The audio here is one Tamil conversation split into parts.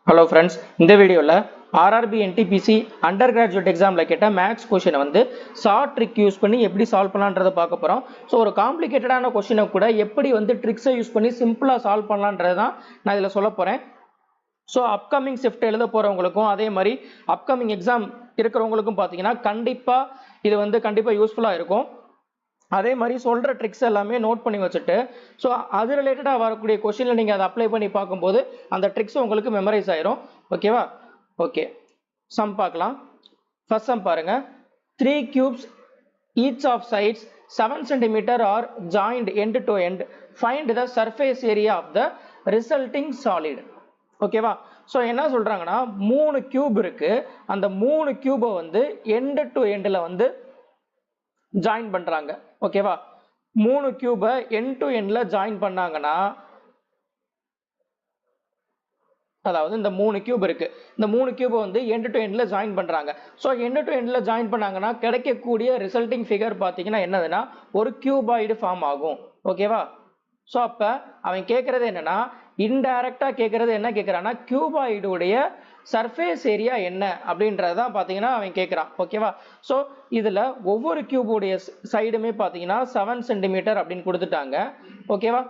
Hello friends, இந்த வீடியோல RRB NTPC undergraduate examல கேட்ட மேத்ஸ் क्वेश्चन வந்து ஷார்ட் ட்ரிக் யூஸ் பண்ணி எப்படி சால்வ் பண்ணலாம்ன்றத பார்க்க போறோம். சோ ஒரு காம்ப்ளிகேட்டடான क्वेश्चन கூட எப்படி வந்து ட்ரிக்ஸை யூஸ் பண்ணி சிம்பிளா சால்வ் பண்ணலாம்ன்றது தான் நான் இதல சொல்ல போறேன். சோ அப்கமிங் ஷிஃப்ட் எழுத போறவங்களுக்கும் அதே மாதிரி அப்கமிங் எக்ஸாம் இருக்குறவங்களுக்கும் பாத்தீங்கன்னா கண்டிப்பா இது வந்து கண்டிப்பா யூஸ்ஃபுல்லா இருக்கும். அதே மாதிரி சொல்ற ட்ரிக்ஸ் எல்லாமே நோட் பண்ணி வச்சிட்டு சோ அது ரிலேட்டடா வரக்கூடிய क्वेश्चनல நீங்க அதை அப்ளை பண்ணி பாக்கும்போது அந்த ட்ரிக்ஸ் உங்களுக்கு மெமரைஸ் ஆயிரும். ஓகேவா? ஓகே. சம் பார்க்கலாம். ஃபர்ஸ்ட் சம் பாருங்க. 3 cubes each of sides 7 cm are joined end to end. Find the surface area of the resulting solid. ஓகேவா? சோ என்ன சொல்றாங்கன்னா மூணு கியூப் இருக்கு. அந்த மூணு கியூபை வந்து end to endல வந்து ஜாயின் பண்றாங்க. ஓகேவா? மூணு கியூபை end to endல ஜாயின் பண்ணாங்கன்னா அதாவது இந்த மூணு கியூப் இருக்கு. இந்த மூணு கியூபை வந்து end to endல ஜாயின் பண்றாங்க. சோ end to endல ஜாயின் பண்ணாங்கன்னா கிடைக்கக்கூடிய ரிசல்ட்டிங் ஃபிகர் பாத்தீங்கன்னா என்னதுன்னா ஒரு கியூபாய்டு ஃபார்ம் ஆகும். ஓகேவா? சோ அப்ப அவன் கேக்குறது என்னன்னா இன்டைரக்டா கேக்குறது என்ன கேக்குறானா கியூபாய்டு உடைய சர்ஃபேஸ் ஏரியா என்ன அப்படின்றது தான் பாத்தீங்கன்னா அவன் கேக்குறான். ஓகேவா? சோ இதுல ஒவ்வொரு கியூப் உடைய சைடுமே பாத்தீங்கன்னா 7 cm அப்படின்னு கொடுத்துட்டாங்க. ஓகேவா?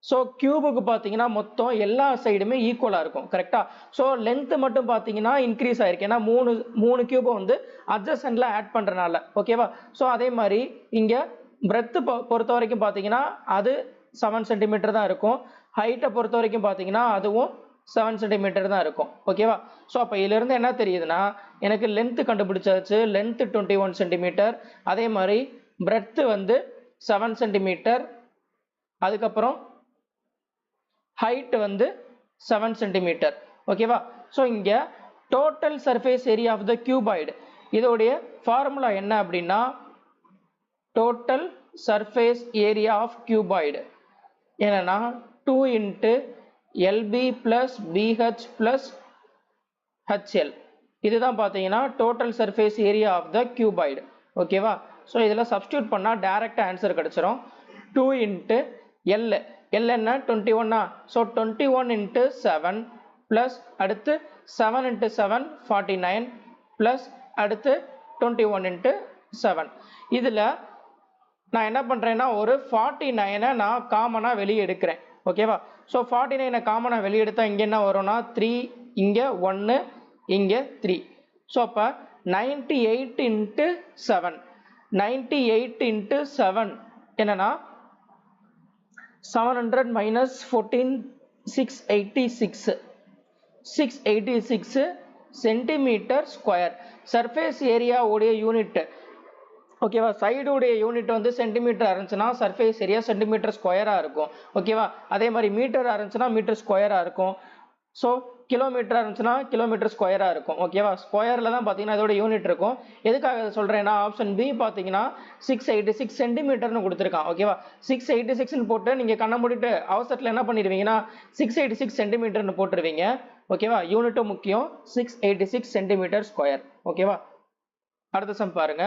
சோ கியூபுக்கு பாத்தீங்கன்னா மொத்தம் எல்லா சைடுமே ஈக்குவலா இருக்கும். கரெக்ட்டா? சோ லெந்த் மட்டும் பாத்தீங்கன்னா இன்கிரீஸ் ஆயிருக்கு. ஏன்னா மூணு கியூபை வந்து அட்ஜசன்ட்ல ஆட் பண்றனால. ஓகேவா? சோ அதே மாதிரி இங்க பிரெத் பொறுத்த வரைக்கும் பாத்தீங்கன்னா அது 7 cm தான் இருக்கும். ஹைட்டை பொறுத்த வரைக்கும் பாத்தீங்கன்னா அதுவும் 7 cm தான் இருக்கும். ஓகேவா? சோ அப்ப இதுல இருந்து என்ன தெரியுதுன்னா எனக்கு லெந்த் கண்டுபிடிச்சாச்சு. Length 21 cm. அதே மாதிரி பிரெத் வந்து 7 cm. அதுக்கப்புறம் ஹைட் வந்து 7 cm. ஓகேவா? சோ இங்க total surface area of the cuboid இதோடைய ஃபார்முலா என்ன அப்படின்னா total surface area of cuboid என்னன்னா 2 into LB plus BH plus HL இதுதான் பாத்தீங்கன்னா total surface area of the cuboid. ஓகேவா? சோ இதுல சப்ஸ்டிட்யூட் பண்ணா டைரக்டா ஆன்சர் கிடைச்சிரும். 2 into L L என்ன 21 சோ 21 into 7 plus அடுத்து 7 into 7 49 plus அடுத்து 21 into 7 இதுல நான் என்ன பண்றேன்னா ஒரு 49 நான் காமனா வெளியே எடுக்கிறேன். ஓகேவா? சோ 49 காமனா வெளியே எடுத்தா இங்க என்ன வரும்னா 3 இங்க 1 இங்க 3. சோ அப்ப 98 into 7 98 into 7 என்னன்னா 700 minus 14 686 686 centimetre square. Surface area உடைய யூனிட் ஓகேவா? சைடு உடைய யூனிட் வந்து சென்டிமீட்டர் இருந்துச்சுன்னா சர்ஃபேஸ் ஏரியா சென்டிமீட்டர் ஸ்கொயரா இருக்கும். ஓகேவா? அதே மாதிரி மீட்டர் இருந்துச்சுன்னா மீட்டர் ஸ்கொயரா இருக்கும். சோ கிலோமீட்டர் இருந்துச்சுன்னா கிலோமீட்டர் ஸ்கொயரா இருக்கும். ஓகேவா? ஸ்கொயர்ல தான் பாத்தீங்கன்னா இதோட யூனிட் இருக்கும். எதுக்காக சொல்றேன்னா ஆப்ஷன் பி பாத்தீங்கன்னா 686 சென்டிமீட்டர்னு கொடுத்துருக்கான். ஓகேவா? 686 போட்டு நீங்க கண்ண மூடிட்டு அவசரத்துல என்ன பண்ணிடுவீங்கன்னா 686 சென்டிமீட்டர்னு போட்டுருவீங்க. ஓகேவா? யூனிட்டும் முக்கியம். 686 சென்டிமீட்டர் ஸ்கொயர். ஓகேவா? அடுத்த சம் பாருங்க.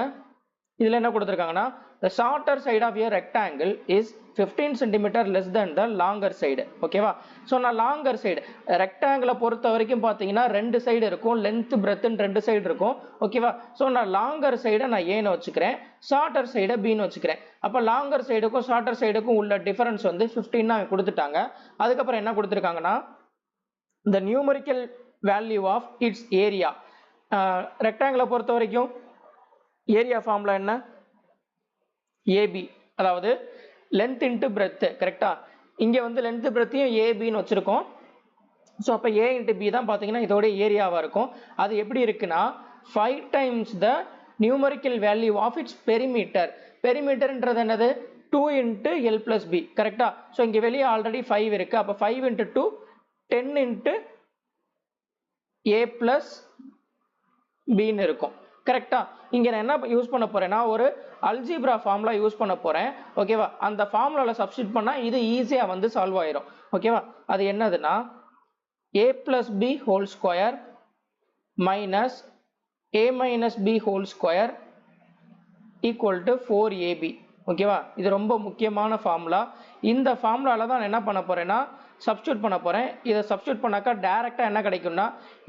இதுல என்ன கொடுத்திருக்காங்கன்னா the shorter side of a rectangle is 15 cm less than the longer side. ஓகேவா? சோ நான் longer side ரெக்டாங்கிளை பொறுத்த வரைக்கும் பாத்தீங்கன்னா ரெண்டு சைடு இருக்கும். லென்த் பிரெத்னு ரெண்டு சைடு இருக்கும். ஓகேவா? சோ நான் லாங்கர் சைடை நான் ஏன்னு வச்சுக்கிறேன். ஷார்ட்டர் சைடை பின்னு வச்சுக்கிறேன். அப்ப லாங்கர் சைடுக்கும் ஷார்ட்டர் சைடுக்கும் உள்ள டிஃபரன்ஸ் வந்து 15 கொடுத்துட்டாங்க. அதுக்கப்புறம் என்ன கொடுத்திருக்காங்கன்னா the numerical value of its area. ரெக்டாங்கிளை பொறுத்த வரைக்கும் ஏரியா ஃபார்முலா என்ன AB அதாவது லென்த் இன்டு பிரெத். கரெக்டா? இங்க வந்து லென்த் பிரெத்தையும் ABன்னு வச்சிருக்கோம். சோ அப்ப A into B தான் பாத்தீங்கன்னா இதோட ஏரியாவா இருக்கும். அது எப்படி இருக்குன்னா 5 times the numerical value of its perimeter. பெரிமீட்டர்ன்றது என்னது 2 into L plus B. கரெக்டா? சோ இங்க வெளியே ஆல்ரெடி 5 இருக்கு. அப்ப 5 into 2 10 into A plus B ன்னு இருக்கும். கரெக்டா? இங்க நான் என்ன யூஸ் பண்ண போறேன்னா ஒரு அல்ஜிப்ரா ஃபார்முலா யூஸ் பண்ண போறேன். ஓகேவா? அந்த ஃபார்முலால சப்ஸ்டிட்யூட் பண்ணா இது ஈஸியா வந்து சால்வ் ஆயிரும். ஓகேவா? அது என்னதுன்னா a plus b whole square minus a minus b whole square equal to 4ab. ஓகேவா? இது ரொம்ப முக்கியமான ஃபார்முலா. இந்த ஃபார்முலால தான் என்ன பண்ண போறேன்னா சப்ஸ்டியூட் பண்ண போகிறேன். இதை சப்ஸ்டியூட் பண்ணாக்கா டேரெக்டாக என்ன கிடைக்கும்னா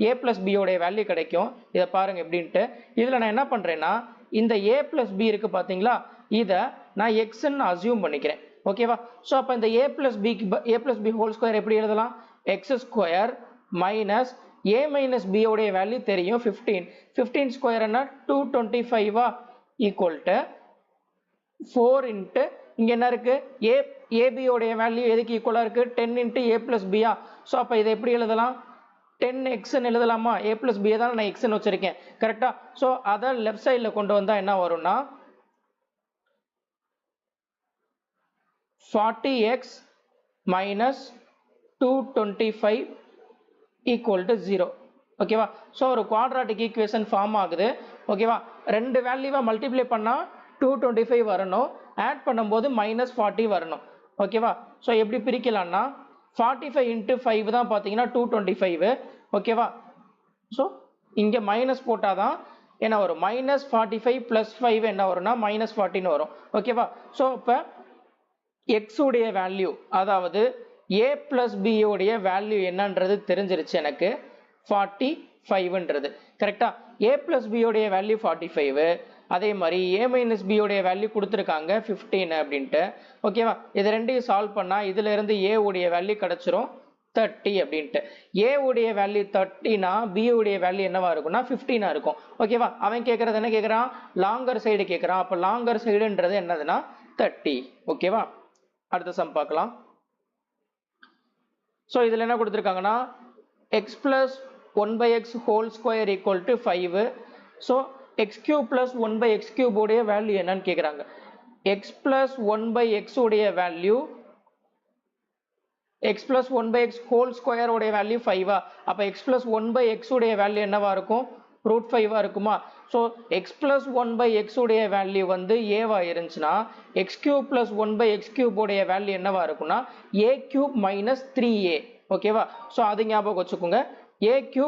a + b உடைய வேல்யூ கிடைக்கும். இதை பாருங்க எப்படின்ட்டு. இதில் நான் என்ன பண்ணுறேன்னா இந்த a + b இருக்குது பார்த்தீங்களா, இதை நான் எக்ஸ்ன்னு அசியூம் பண்ணிக்கிறேன். ஓகேவா? ஸோ அப்போ இந்த a + b ஹோல் ஸ்கொயர் எப்படி எழுதலாம்? x² minus a minus b உடைய வேல்யூ தெரியும் 15. 15 ஸ்கொயர்னா 225 ஈக்குவல் டு 4 இன்ட்டு இங்கே என்ன இருக்கு ab உடைய வேல்யூ எதுக்கு ஈக்குவலாக இருக்கு 10 இன்ட்டு a + b. ஸோ அப்போ இதை எப்படி எழுதலாம்? 10xன்னு எழுதலாமா? a + b தான் நான் xன்னு வச்சிருக்கேன். கரெக்டா? ஸோ அதை லெஃப்ட் சைடில் கொண்டு வந்தால் என்ன வரும்னா 40x minus 225 equal to 0. ஓகேவா? ஸோ ஒரு குவாட்ராட்டிக் ஈக்குவேஷன் ஃபார்ம் ஆகுது. ஓகேவா? ரெண்டு வேல்யூவை மல்டிப்ளை பண்ணால் 225 வரணும், ஆட் பண்ணும்போது -40 வரணும். ஓகேவா? ஸோ எப்படி பிரிக்கலாம்னா 45 இன்ட்டு 5 தான் பார்த்தீங்கன்னா 225. ஓகேவா? ஸோ இங்கே மைனஸ் போட்டால் தான் என்ன வரும்? -45 + 5 என்ன வரும்னா -40ன்னு வரும். ஓகேவா? ஸோ இப்போ x உடைய வேல்யூ அதாவது a + b உடைய வேல்யூ என்னன்றது தெரிஞ்சிருச்சு எனக்கு 45ன்றது. கரெக்டா? a + b உடைய வேல்யூ 45, அதே மாதிரி a - b உடைய வேல்யூ கொடுத்துருக்காங்க 15 அப்படின்ட்டு. ஓகேவா? இது ரெண்டையும் சால்வ் பண்ணால் இதுல இருந்து a உடைய வேல்யூ கிடைச்சிரும் 30 அப்படின்ட்டு. a உடைய வேல்யூ 30னா b உடைய வேல்யூ என்னவா இருக்கும்னா 15 இருக்கும். ஓகேவா? அவன் கேட்கறது என்ன கேட்குறான்? லாங்கர் சைடு கேட்குறான். அப்போ லாங்கர் சைடுன்றது என்னதுன்னா 30. ஓகேவா? அடுத்த சம் பார்க்கலாம். ஸோ இதில் என்ன கொடுத்துருக்காங்கன்னா x + 1/x whole square equal to 5. So x³ + 1/x³ உடைய வேல்யூ என்னன்னு கேட்குறாங்க. x + 1/x உடைய value x + 1/x whole square உடைய வேல்யூ 5. அப்போ x + 1/x உடைய வேல்யூ என்னவா இருக்கும்? √5 இருக்குமா? ஸோ x + 1/x உடைய வேல்யூ வந்து a இருந்துச்சுன்னா x³ + 1/x³ உடைய வேல்யூ என்னவா இருக்கும்னா a³ - 3a. ஓகேவா? ஸோ அது ஞாபகம் வச்சுக்கோங்க. a³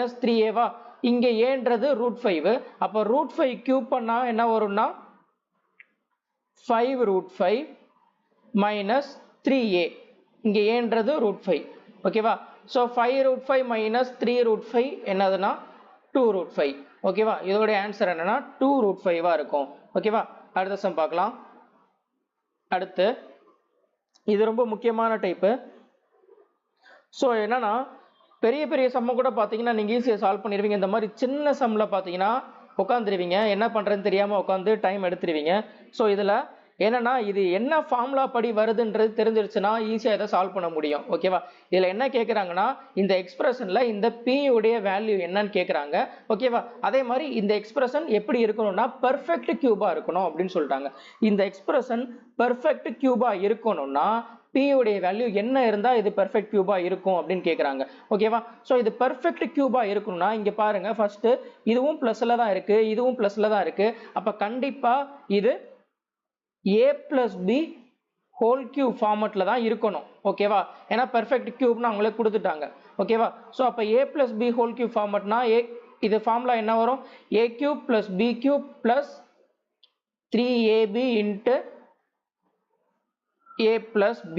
- 3a. இங்க ஏன்றது √5. அப்போ √5 கியூப் பண்ணா என்ன வரும்னா 5√5 - 3a. இங்க ஏன்றது √5. ஓகேவா? ஸோ 5√5 - 3√5 என்னதுன்னா 2√5. ஓகேவா? இதோட ஆன்சர் என்னன்னா 2√5 இருக்கும். ஓகேவா? அடுத்த சம் பார்க்கலாம். அடுத்து இது ரொம்ப முக்கியமான டைப்பு. ஸோ என்னன்னா பெரிய பெரிய சம்ம கூட பார்த்தீங்கன்னா நீங்கள் ஈஸியாக சால்வ் பண்ணிடுவீங்க. இந்த மாதிரி சின்ன சம்மில் பார்த்தீங்கன்னா உட்காந்துருவீங்க, என்ன பண்ணுறதுன்னு தெரியாமல் உட்காந்து டைம் எடுத்துருவீங்க. ஸோ இதில் என்னன்னா இது என்ன ஃபார்முலா படி வருதுன்றது தெரிஞ்சிருச்சுன்னா ஈஸியாக இதை சால்வ் பண்ண முடியும். ஓகேவா? இதில் என்ன கேட்குறாங்கன்னா இந்த எக்ஸ்பிரஷனில் இந்த p உடைய வேல்யூ என்னன்னு கேட்குறாங்க. ஓகேவா? அதே மாதிரி இந்த எக்ஸ்பிரஷன் எப்படி இருக்கணும்னா பெர்ஃபெக்ட் கியூபாக இருக்கணும் அப்படின்னு சொல்லிட்டாங்க. இந்த எக்ஸ்பிரஷன் பெர்ஃபெக்ட் கியூபாக இருக்கணும்னா p உடைய வேல்யூ என்ன இருந்தா இது பெர்ஃபெக்ட் கியூபா இருக்கும் அப்படின்னு கேக்குறாங்க. ஓகேவா? சோ இது பெர்ஃபெக்ட் கியூபா இருக்கணும்னா இங்க பாருங்க, ஃபர்ஸ்ட் இதுவும் பிளஸ்ல தான் இருக்கு, இதுவும் பிளஸ்ல தான் இருக்கு. அப்ப கண்டிப்பா இது a plus b whole cube ஃபார்மட்ல தான் இருக்கணும். ஓகேவா? ஏன்னா பெர்ஃபெக்ட் கியூப்னு அவங்களே கொடுத்துட்டாங்க. ஓகேவா? சோ அப்ப a plus b whole cube ஃபார்மட்னா இது ஃபார்முலா என்ன வரும்? a cube plus b cube plus 3ab into a plus b.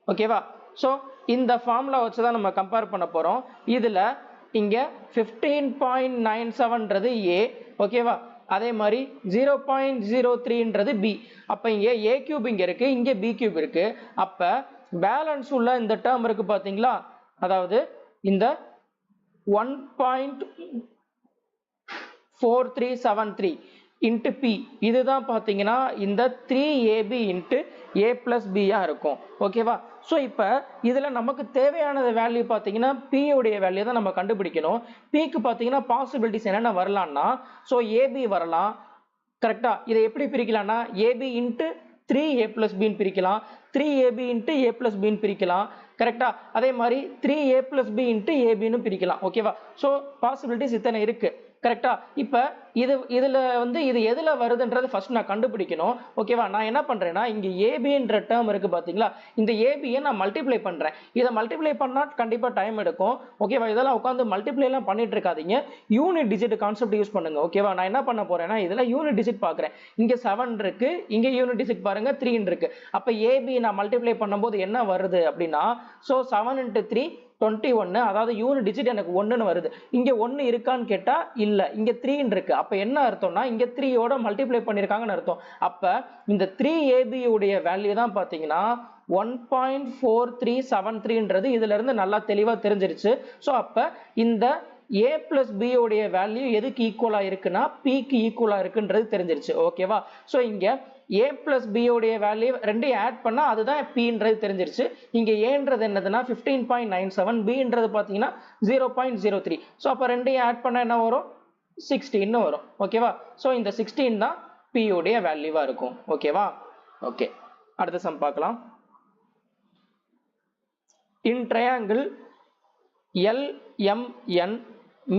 ஓகேவா? சோ இந்த ஃபார்முலா வச்சு தான் நம்ம கம்பேர் பண்ண போறோம். இதுல இங்க 15.97ன்றது a. ஓகேவா? அதே மாதிரி 0.03ன்றது b. அப்ப இங்க a cube இங்க இருக்கு, இங்க b cube இருக்கு. அப்ப பேலன்ஸ் உள்ள இந்த டேர்ம் இருக்கு பாத்தீங்களா, அதாவது இந்த 1.4373 into p இதுதான் பாத்தீங்கன்னா இந்த 3ab into a plus b இருக்கும். ஓகேவா? சோ இப்ப இதுல நமக்கு தேவையான வேல்யூ பாத்தீங்கன்னா p உடைய வேல்யூ தான் நம்ம கண்டுபிடிக்கணும். p க்கு பாத்தீங்கன்னா பாசிபிலிட்டிஸ் என்னென்ன வரலாம்னா, சோ ab வரலாம். கரெக்டா? இதை எப்படி பிரிக்கலாம்னா ab into 3a plus b ன்னு பிரிக்கலாம், 3ab into a plus b ன்னு பிரிக்கலாம். கரெக்டா? அதே மாதிரி 3a plus b into ab ன்னு பிரிக்கலாம். ஓகேவா? சோ பாசிபிலிட்டிஸ் இத்தனை இருக்கு. கரெக்டா? இப்ப இதுல வந்து இது எதுல வருதுன்றது ஃபர்ஸ்ட் நான் கண்டுபிடிக்கணும். ஓகேவா? நான் என்ன பண்றேன்னா இங்க ஏபின்ற டேர்ம் இருக்கு பாத்தீங்களா? இந்த ஏபியை நான் மல்டிப்ளை பண்றேன். இதை மல்டிப்ளை பண்ணா கண்டிப்பா டைம் எடுக்கும். ஓகேவா? இதெல்லாம் உட்காந்து மல்டிப்ளை எல்லாம் பண்ணிட்டு இருக்காதீங்க. யூனிட் டிஜிட் கான்செப்ட் யூஸ் பண்ணுங்க. ஓகேவா? நான் என்ன பண்ண போறேன்னா இதுல யூனிட் டிஜிட் பாக்குறேன். இங்க 7 இருக்கு, இங்க யூனிட் டிஜிட் பாருங்க 3 இருக்கு. அப்ப ஏபி நான் மல்டிப்ளை பண்ணும்போது என்ன வருது அப்படின்னா, சோ 7 into 3 21, அதாவது யூனிட் டிஜிட் எனக்கு 1ன்னு வருது. இங்க 1 இருக்கான்னு கேட்டா இல்ல, இங்க 3 இருக்கு. அப்ப என்ன அர்த்தம்னா இங்க 3 ஓட மல்டிப்ளை பண்ணிருக்காங்கன்னு அர்த்தம். அப்ப இந்த 3ab உடைய வேல்யூ தான் பாத்தீங்கன்னா 1.4373ன்றது இதுல இருந்து நல்லா தெளிவா தெரிஞ்சிருச்சு. சோ அப்ப இந்த a plus b உடைய வேல்யூ எதுக்கு ஈக்குவலா இருக்குன்னா p க்கு ஈக்குவலா இருக்குன்றது தெரிஞ்சிருச்சு. ஓகேவா? சோ இங்க a plus b உடைய வேல்யூ ரெண்டையும் ஆட் பண்ணா அதுதான் pன்றது தெரிஞ்சிருச்சு. இங்க aன்றது என்னதுன்னா 15.97, bன்றது பாத்தீங்கன்னா 0.03. சோ அப்ப ரெண்டையும் ஆட் பண்ணா என்ன வரும்? 16 வரும். ஓகேவா? சோ இந்த 16 தான் p உடைய வேல்யூவா இருக்கும். ஓகேவா? ஓகே, அடுத்த சம் பார்க்கலாம். In triangle LMN,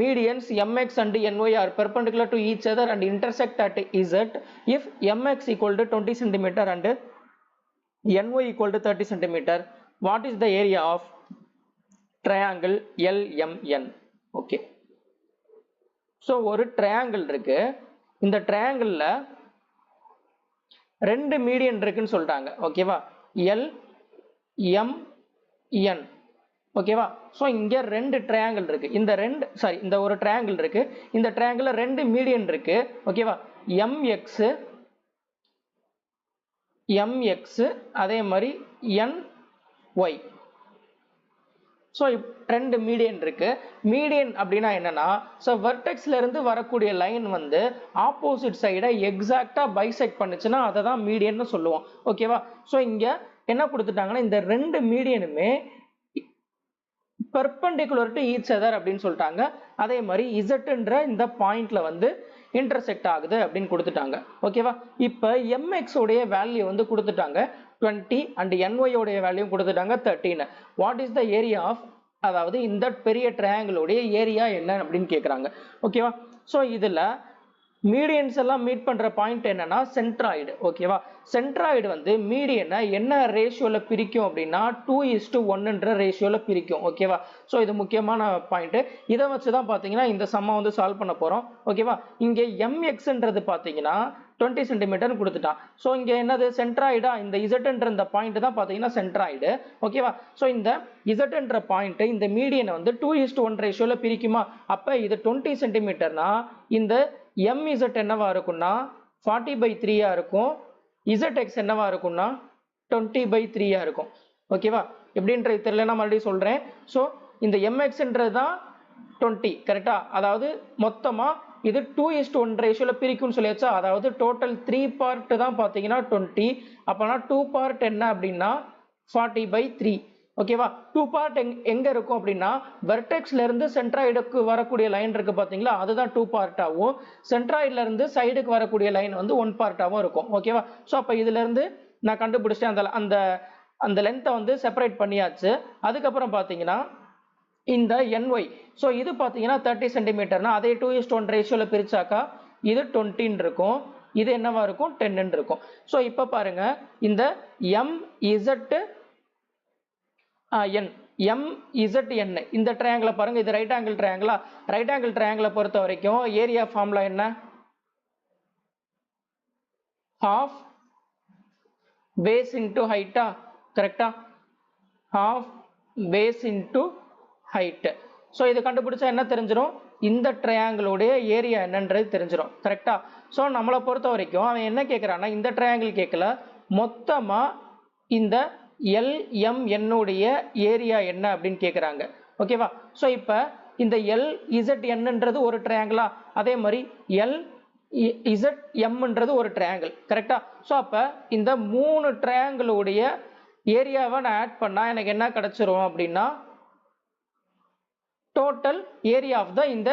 medians mx and ny are perpendicular to each other and intersect at z if mx equal to 20 cm and ny equal to 30 cm. What is the area of triangle LMN? Okay, so ஒரு triangle இருக்கு. இந்த triangleல ரெண்டு மீடியன் இருக்குன்னு சொல்றாங்க. ஓகேவா? LMN. ஓகேவா? சோ இங்க ரெண்டு ட்ரையாங்கிள் இருக்கு. இந்த ஒரு ட்ரையாங்கிள் இருக்கு. இந்த ட்ரையாங்கிள்ல ரெண்டு மீடியன் இருக்கு. ஓகேவா? MX அதே மாதிரி NY. சோ ரெண்டு மீடியன் இருக்கு. மீடியன் அப்படின்னா என்னன்னா, சோ வெர்டெக்ஸ்ல இருந்து வரக்கூடிய லைன் வந்து ஆப்போசிட் சைடை எக்ஸாக்ட்டா பைசெக்ட் பண்ணுச்சுன்னா அதை தான் மீடியன்னு சொல்லுவோம். ஓகேவா? சோ இங்க என்ன கொடுத்துட்டாங்கன்னா இந்த ரெண்டு மீடியனுமே perpendicular to each other அப்படின்னு சொல்லிட்டாங்க. அதே மாதிரி zன்ற இந்த பாயிண்ட்ல வந்து intersect ஆகுது அப்படின்னு கொடுத்துட்டாங்க. ஓகேவா? இப்ப mx உடைய வேல்யூ வந்து கொடுத்துட்டாங்க 20 and ny உடைய வேல்யூ கொடுத்துட்டாங்க 13. What is the area of, அதாவது இந்த பெரிய ட்ரையாங்கிள் உடைய ஏரியா என்ன அப்படின்னு கேக்குறாங்க. ஓகேவா? சோ இதுல மீடியன்ஸ் எல்லாம் மீட் பண்ற பாயிண்ட் என்னன்னா சென்ட்ராய்டு. ஓகேவா? சென்ட்ராய்டு வந்து மீடியனை என்ன ரேஷியோல பிரிக்கும் அப்படின்னா 2:1ன்ற ரேஷியோல பிரிக்கும். ஓகேவா? சோ இது முக்கியமான பாயிண்ட். இதை வச்சுதான் பாத்தீங்கன்னா இந்த சம்ம வந்து சால்வ் பண்ண போறோம். ஓகேவா? இங்க mxன்றது பாத்தீங்கன்னா 20 சென்டிமீட்டர் கொடுத்துட்டான். சோ இங்க என்னது சென்ட்ராய்டா, இந்த zன்ற இந்த பாயிண்ட் தான் பாத்தீங்கன்னா சென்ட்ராய்டு. ஓகேவா? சோ இந்த zன்ற பாயிண்ட் இந்த மீடியனை வந்து 2:1 ரேஷியோல பிரிக்குமா? அப்ப இது 20 சென்டிமீட்டர்னா இந்த mz என்னவா இருக்கும்னா 40/3 இருக்கும். zx என்னவா இருக்கும்னா 20/3 இருக்கும். ஓகேவா? எப்படின்றது தெரியலன்னா மறுபடியும் சொல்றேன். சோ இந்த mxன்றது தான் 20. கரெக்டா? அதாவது மொத்தமா இது 2:1 ரேஷியோல பிரிக்கும்னு சொல்லியாச்சா? அதாவது டோட்டல் 3 பார்ட் தான் பாத்தீங்கன்னா 20. அப்பனா 2 பார்ட் என்ன அப்படின்னா 40/3. ஓகேவா? 2 பார்ட் எங்க இருக்கும் அப்படின்னா வெர்டெக்ஸ்ல இருந்து சென்ட்ராய்டுக்கு வரக்கூடிய லைன் இருக்கு பாத்தீங்களா, அதுதான் 2 பார்ட்டாவும், சென்ட்ராய்டுல இருந்து சைடுக்கு வரக்கூடிய லைன் வந்து 1 பார்ட்டாவும் இருக்கும். ஓகேவா? சோ அப்ப இதுல இருந்து நான் கண்டுபிடிச்சேன் அந்த அந்த லென்த்தை வந்து செப்பரேட் பண்ணியாச்சு. அதுக்கப்புறம் பாத்தீங்கன்னா இந்த ny, சோ இது பாத்தீங்கன்னா 30 சென்டிமீட்டர்னா அதே 2:1 ரேஷியோல பிரிச்சாக்கா இது 20 இருக்கும், இது என்னவா இருக்கும் 10 இருக்கும். சோ இப்ப பாருங்க இந்த MZN இந்த ட்ரையாங்கிளை பாருங்க, இது ரைட் ஆங்கிள் ட்ரையாங்கிளா? ரைட் ஆங்கிள் ட்ரையாங்கிளை பொறுத்த வரைக்கும் ஏரியா ஃபார்முலா என்ன? half base into height. கரெக்டா? half base into height. So இது கண்டுபிடிச்சா என்ன தெரிஞ்சிரும்? இந்த ட்ரையாங்கிள் உடைய ஏரியா என்னன்றது தெரிஞ்சிரும். கரெக்டா? சோ நம்மளை பொறுத்த வரைக்கும் அவன் என்ன கேட்கறான்னா இந்த ட்ரையாங்கிள் கேட்கல, மொத்தமா இந்த LMN உடைய ஏரியா என்ன அப்படின்னு கேக்குறாங்க. ஓகேவா? சோ இப்ப இந்த LZNன்றது ஒரு ட்ரையாங்கிளா, அதே மாதிரி LZMன்றது ஒரு ட்ரையாங்கிள். கரெக்டா? சோ அப்ப இந்த மூணு ட்ரையாங்கிள் உடைய ஏரியாவை நான் ஆட் பண்ணா எனக்கு என்ன கிடைச்சிரும் அப்படின்னா டோட்டல் ஏரியா ஆஃப் த இந்த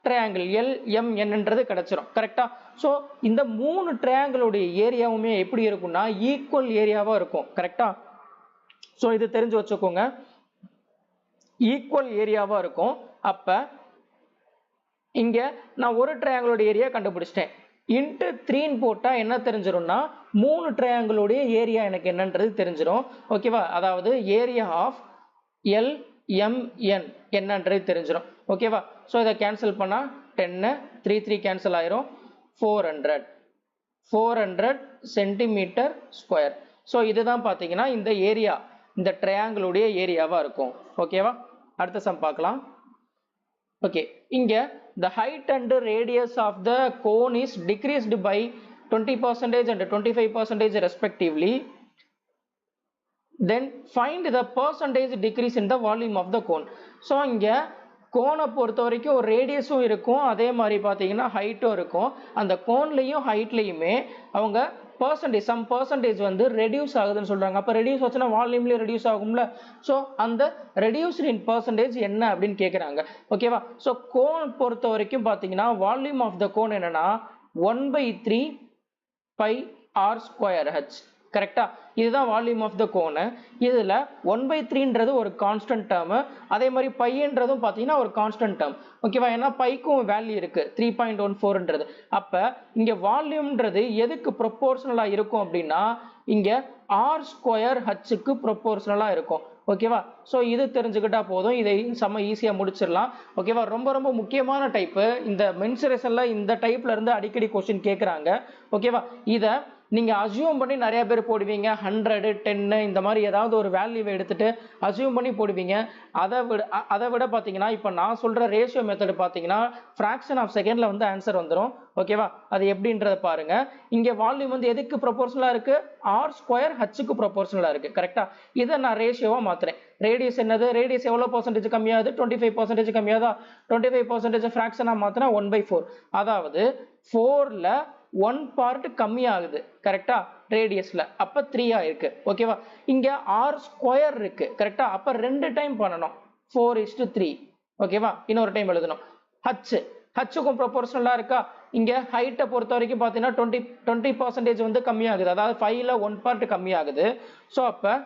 ட்ரையாங்கிள் LMNன்றது கிடைச்சிரும். கரெக்டா? சோ இந்த மூணு ட்ரையாங்கிள் உடைய ஏரியாவுமே எப்படி இருக்கும்னா ஈக்குவல் ஏரியாவா இருக்கும். கரெக்டா? சோ இது தெரிஞ்சு வச்சுக்கோங்க, ஈக்குவல் ஏரியாவா இருக்கும். அப்ப இங்க நான் ஒரு ட்ரையாங்கிளோட ஏரியா கண்டுபிடிச்சிட்டேன். இன்ட்டு 3 போட்டா என்ன தெரிஞ்சிரும்னா 3 ட்ரையாங்கிளோட ஏரியா எனக்கு என்னன்றது தெரிஞ்சிடும். ஓகேவா? அதாவது ஏரியா ஆஃப் LMN என்னன்றது தெரிஞ்சிடும். ஓகேவா? ஸோ இதை கேன்சல் பண்ணா 10 3 3 கேன்சல் ஆயிரும். 400 சென்டிமீட்டர் ஸ்கொயர். ஸோ இதுதான் பார்த்தீங்கன்னா இந்த ஏரியா, இந்த ட்ரையாங்கிளுடைய ஏரியாவா இருக்கும். ஓகேவா? அடுத்த சம் பார்க்கலாம். ஓகே, இங்க the height and radius of the cone is decreased by 20% and 25% respectively. Then find the percentage decrease in the volume of the cone. So இங்க கோனை பொறுத்த வரைக்கும் ஒரு ரேடியஸும் இருக்கும், அதே மாதிரி பார்த்தீங்கன்னா ஹைட்டும் இருக்கும். அந்த கோன்லையும் ஹைட்லையுமே அவங்க சம் பர்சன்டேஜ் வந்து ரெடியூஸ் ஆகுதுன்னு சொல்றாங்க. அப்போ ரெடியூஸ் ஆச்சுன்னா வால்யூம்லேயே ரெடியூஸ் ஆகும்ல. ஸோ அந்த ரெடியூஸ்ட் இன் பர்சன்டேஜ் என்ன அப்படின்னு கேட்குறாங்க. ஓகேவா? ஸோ கோன் பொறுத்த வரைக்கும் பார்த்தீங்கன்னா வால்யூம் ஆஃப் த கோன் என்னன்னா 1/3 பை ஆர் ஸ்கொயர் ஹெச். கரெக்டா? இதுதான் வால்யூம் ஆஃப் த கோனு. இதுல 1/3ன்றது ஒரு கான்ஸ்டன்ட் டேர்ம், அதே மாதிரி பையன்றதும் பார்த்தீங்கன்னா ஒரு கான்ஸ்டன்ட் டேர்ம். ஓகேவா? ஏன்னா பைக்கும் வேல்யூ இருக்கு 3.14ன்றது. அப்ப இங்க வால்யூம்ன்றது எதுக்கு ப்ரொபோர்ஷனலா இருக்கும் அப்படின்னா இங்க ஆர் ஸ்கொயர் ஹெச்சுக்கு ப்ரொபோர்ஷனலா இருக்கும். ஓகேவா? ஸோ இது தெரிஞ்சுக்கிட்டா போதும், இதை செம்ம ஈஸியாக முடிச்சிடலாம். ஓகேவா? ரொம்ப ரொம்ப முக்கியமான டைப்பு இந்த மென்சுரேஷன்ல, இந்த டைப்ல இருந்து அடிக்கடி கொஸ்டின் கேட்குறாங்க. ஓகேவா? இதை நீங்க அசியூம் பண்ணி நிறைய பேர் போடுவீங்க, 100 10 இந்த மாதிரி ஏதாவது ஒரு வேல்யூவை எடுத்துட்டு அசியூம் பண்ணி போடுவீங்க. அதை விட பார்த்தீங்கன்னா இப்போ நான் சொல்ற ரேஷியோ மெத்தட் பார்த்தீங்கன்னா ஃப்ராக்ஷன் ஆஃப் செகண்ட்ல வந்து ஆன்சர் வந்துடும். ஓகேவா? அது எப்படின்றத பாருங்க. இங்க வால்யூம் வந்து எதுக்கு ப்ரொபோர்ஷனலா இருக்கு? ஆர் ஸ்கொயர் ஹெச்சுக்கு ப்ரொபோர்ஷனலா இருக்கு. கரெக்டா? இதை நான் ரேஷியோவா மாத்துறேன். ரேடியஸ் என்னது? ரேடியஸ் எவ்வளவு பர்சன்டேஜ் கம்மியாகுது? 25% கம்மியாதா? 25% ஃப்ராக்ஷனா மாத்தினா 1/4. அதாவது 4ல 1 பார்ட் கம்மியாகுது. கரெக்டா? ரேடியஸ்ல அப்ப 3 இருக்கு. ஓகேவா? இங்க ஆர் ஸ்கொயர் இருக்கு. கரெக்டா? அப்ப 2 டைம் பண்ணணும். 4:3. ஓகேவா? இன்னொரு டைம் எழுதணும். ஹச்சுக்கும் ப்ரொபோர்ஷனலா இருக்கா? இங்க ஹைட்டை பொறுத்த வரைக்கும் பார்த்தீங்கன்னா 20% வந்து கம்மியாகுது. அதாவது 5ல 1 பார்ட் கம்மியாகுது. ஸோ அப்ப